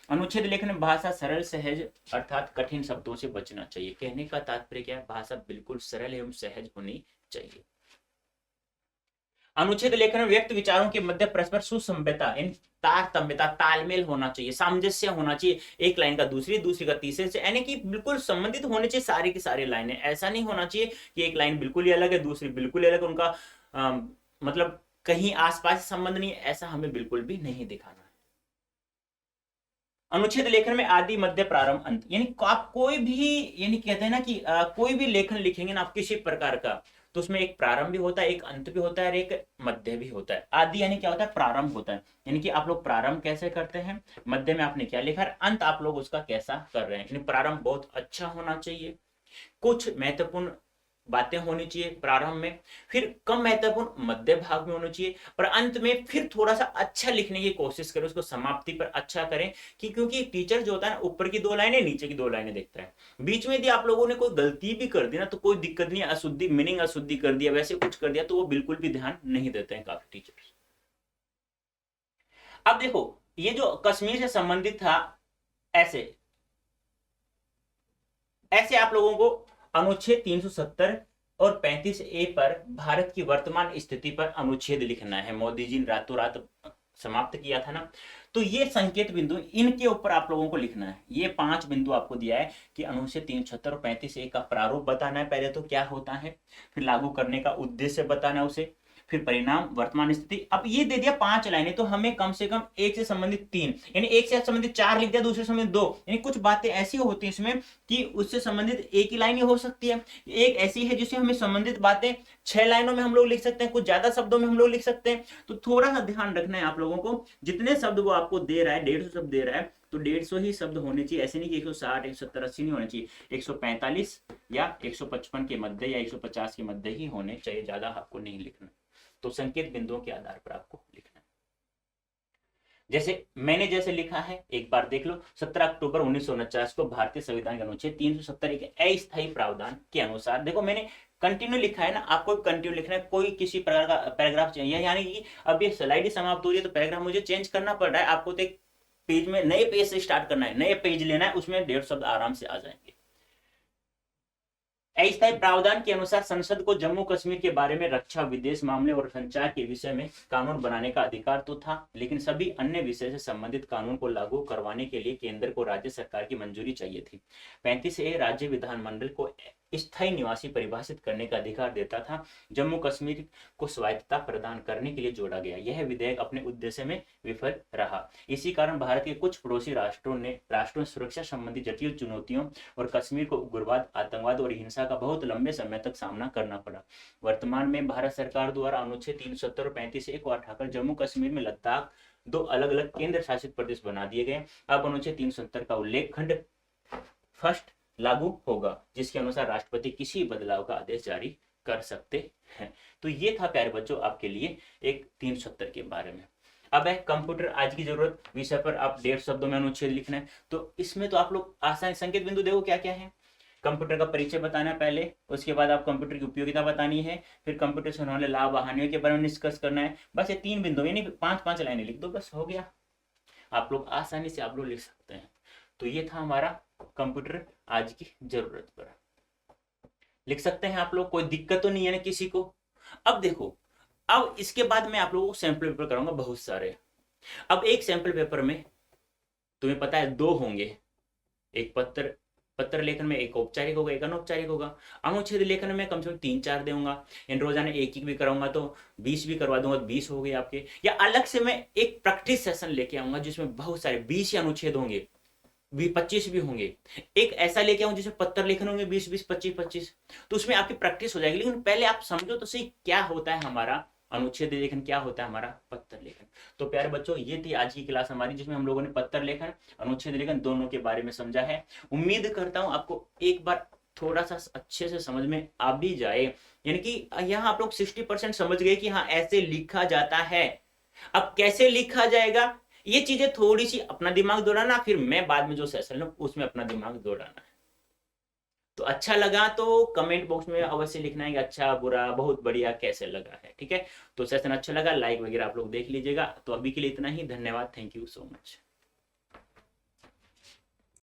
अनुच्छेद लेखन में भाषा सरल सहज अर्थात कठिन शब्दों से बचना चाहिए। कहने का तात्पर्य क्या है, भाषा बिल्कुल सरल एवं सहज होनी चाहिए। अनुच्छेद लेखन में व्यक्त विचारों के मध्य परस्पर सुसंबद्धता, तारतम्यता, तालमेल होना चाहिए, सामंजस्य होना चाहिए। एक लाइन का दूसरी, दूसरी का तीसरे से, यानी कि बिल्कुल संबंधित होने चाहिए सारी की सारी लाइनें। ऐसा नहीं होना चाहिए कि एक लाइन बिल्कुल ही अलग है, दूसरी बिल्कुल ही अलग, उनका मतलब कहीं आसपास संबंध नहीं है, ऐसा हमें बिल्कुल भी नहीं दिखाना है। अनुच्छेद लेखन में आदि मध्य प्रारंभ अंत, यानी आप कोई भी, यानी कहते हैं ना कि कोई भी लेखन लिखेंगे ना आप किसी प्रकार का, तो उसमें एक प्रारंभ भी होता है, एक अंत भी होता है और एक मध्य भी होता है। आदि यानी क्या होता है, प्रारंभ होता है, यानी कि आप लोग प्रारंभ कैसे करते हैं, मध्य में आपने क्या लिखा है, अंत आप लोग उसका कैसा कर रहे हैं। यानी प्रारंभ बहुत अच्छा होना चाहिए, कुछ महत्वपूर्ण बातें होनी चाहिए प्रारंभ में, फिर कम महत्वपूर्ण मध्य भाग में होनी चाहिए, और अंत में फिर थोड़ा सा अच्छा लिखने की कोशिश करें, उसको समाप्ति पर अच्छा करें। कि क्योंकि टीचर जो होता है ना, ऊपर की 2 लाइनें नीचे की 2 लाइनें देखता है, बीच में यदि आप लोगों ने कोई गलती भी कर दी ना तो कोई दिक्कत नहीं, अशुद्धि मीनिंग अशुद्धि कर दिया, वैसे कुछ कर दिया तो वो बिल्कुल भी ध्यान नहीं देते हैं काफी टीचर्स। अब देखो ये जो कश्मीर से संबंधित था, ऐसे ऐसे आप लोगों को अनुच्छेद 370 और 35A पर भारत की वर्तमान स्थिति पर अनुच्छेद लिखना है। मोदी जी ने रातों रात समाप्त किया था ना, तो ये संकेत बिंदु, इनके ऊपर आप लोगों को लिखना है। ये 5 बिंदु आपको दिया है कि अनुच्छेद 376 और 35A का प्रारूप बताना है, पहले तो क्या होता है, फिर लागू करने का उद्देश्य बताना है उसे, फिर परिणाम, वर्तमान स्थिति। अब ये दे दिया 5 लाइनें, तो हमें कम से कम एक से संबंधित 3, यानी एक से संबंधित 4 लिख दिया, दूसरे से संबंधित 2, यानी कुछ बातें ऐसी होती हैं इसमें कि उससे संबंधित एक ही लाइन ही हो सकती है। एक ऐसी है जिससे हमें संबंधित बातें 6 लाइनों में हम लोग लिख सकते हैं, कुछ ज्यादा शब्दों में हम लोग लिख सकते हैं। तो थोड़ा सा ध्यान रखना है आप लोगों को, जितने शब्द वो आपको दे रहा है, 150 शब्द दे रहा है, तो 150 ही शब्द होने चाहिए। ऐसे नहीं कि 160, 170, 80 नहीं होने चाहिए, 145 या 155 के मध्य या 150 के मध्य ही होने चाहिए, ज्यादा आपको नहीं लिखना। तो संकेत बिंदुओं के आधार पर आपको लिखना है। जैसे मैंने जैसे लिखा है एक बार देख लो, 17 अक्टूबर 1949 को भारतीय संविधान के अनुच्छेद 370 के अस्थायी प्रावधान के अनुसार, देखो मैंने कंटिन्यू लिखा है ना, आपको कंटिन्यू लिखना है, कोई किसी प्रकार का पैराग्राफ चाहिए, यानी कि अब ये स्लाइड ही समाप्त हो रही है तो पैराग्राफ मुझे चेंज करना पड़ रहा है, आपको तो एक पेज में नए पेज से स्टार्ट करना है, नए पेज लेना है, उसमें 150 शब्द आराम से आ जाएंगे। अस्थायी प्रावधान के अनुसार संसद को जम्मू कश्मीर के बारे में रक्षा, विदेश मामले और संचार के विषय में कानून बनाने का अधिकार तो था, लेकिन सभी अन्य विषय से संबंधित कानून को लागू करवाने के लिए केंद्र को राज्य सरकार की मंजूरी चाहिए थी। 35A राज्य विधानमंडल को स्थायी निवासी परिभाषित करने का अधिकार देता था। जम्मू कश्मीर को स्वायत्तता प्रदान करने के लिए जोड़ा गया। यह विधेयक अपने उद्देश्य में विफल रहा। इसी कारण भारत के कुछ पड़ोसी राष्ट्रों सुरक्षा संबंधी जटिल चुनौतियों और कश्मीर को उग्रवाद, आतंकवाद और हिंसा का बहुत लंबे समय तक सामना करना पड़ा। वर्तमान में भारत सरकार द्वारा अनुच्छेद 370 और 35A को हटाकर जम्मू कश्मीर में लद्दाख 2 अलग अलग केंद्र शासित प्रदेश बना दिए गए। अब अनुच्छेद 370 का उल्लेख खंड फर्स्ट लागू होगा, जिसके अनुसार राष्ट्रपति किसी बदलाव का आदेश जारी कर सकते हैं। तो ये था प्यारे बच्चों आपके लिए एक 370 के बारे में। अब है कंप्यूटर आज की जरूरत विषय पर आप 150 शब्दों में अनुच्छेद लिखना है। तो इसमें तो आप लोग आसान संकेत बिंदु देखो क्या क्या है। कंप्यूटर का परिचय बताना है पहले, उसके बाद आप कंप्यूटर की उपयोगिता बतानी है, फिर कंप्यूटर से होने वाले लाभ हानियों के बारे में डिस्कस करना है। बस ये 3 बिंदु, यानी 5-5 लाइनें लिख दो, बस हो गया। आप लोग आसानी से आप लोग लिख सकते हैं। तो ये था हमारा कंप्यूटर आज की जरूरत पर। लिख सकते हैं आप लोग, कोई दिक्कत तो नहीं है ना किसी को। अब देखो, अब इसके बाद मैं आप लोगों को सैंपल पेपर कराऊंगा बहुत सारे। अब एक सैंपल पेपर में तुम्हें पता है 2 होंगे, एक पत्र लेखन में एक औपचारिक होगा, एक अनौपचारिक होगा। अनुच्छेद लेखन में कम से कम 3-4 दूंगा, इन रोजाना एक भी कराऊंगा तो 20 भी करवा दूंगा, 20 हो गए आपके। या अलग से मैं एक प्रैक्टिस सेशन लेके आऊंगा जिसमें बहुत सारे 20 अनुच्छेद होंगे, 25 भी होंगे। एक ऐसा लेके आऊं जिसमें पत्तर लेखन होंगे 20 20 25 25, तो उसमें आपकी प्रैक्टिस हो जाएगी। लेकिन पहले आप समझो तो सही क्या होता है हमारा अनुच्छेद लेखन, क्या होता है हमारा पत्तर लेखन। तो प्यारे बच्चों, ये थी आज की क्लास हमारी, जिसमें हम लोगों ने पत्तर लेखन, अनुच्छेद लेखन दोनों के बारे में समझा है। उम्मीद करता हूं आपको एक बार थोड़ा सा अच्छे से समझ में आ भी जाए। यानी कि यहाँ आप लोग 60% समझ गए कि हाँ ऐसे लिखा जाता है। अब कैसे लिखा जाएगा, ये चीजें थोड़ी सी अपना दिमाग दौड़ाना, फिर मैं बाद में जो सेशन लूं उसमें अपना दिमाग दौड़ाना है। तो अच्छा लगा तो कमेंट बॉक्स में अवश्य लिखना है कि अच्छा बुरा बहुत बढ़िया कैसे लगा है। ठीक है, तो सेशन अच्छा लगा लाइक वगैरह आप लोग देख लीजिएगा। तो अभी के लिए इतना ही, धन्यवाद, थैंक यू सो मच।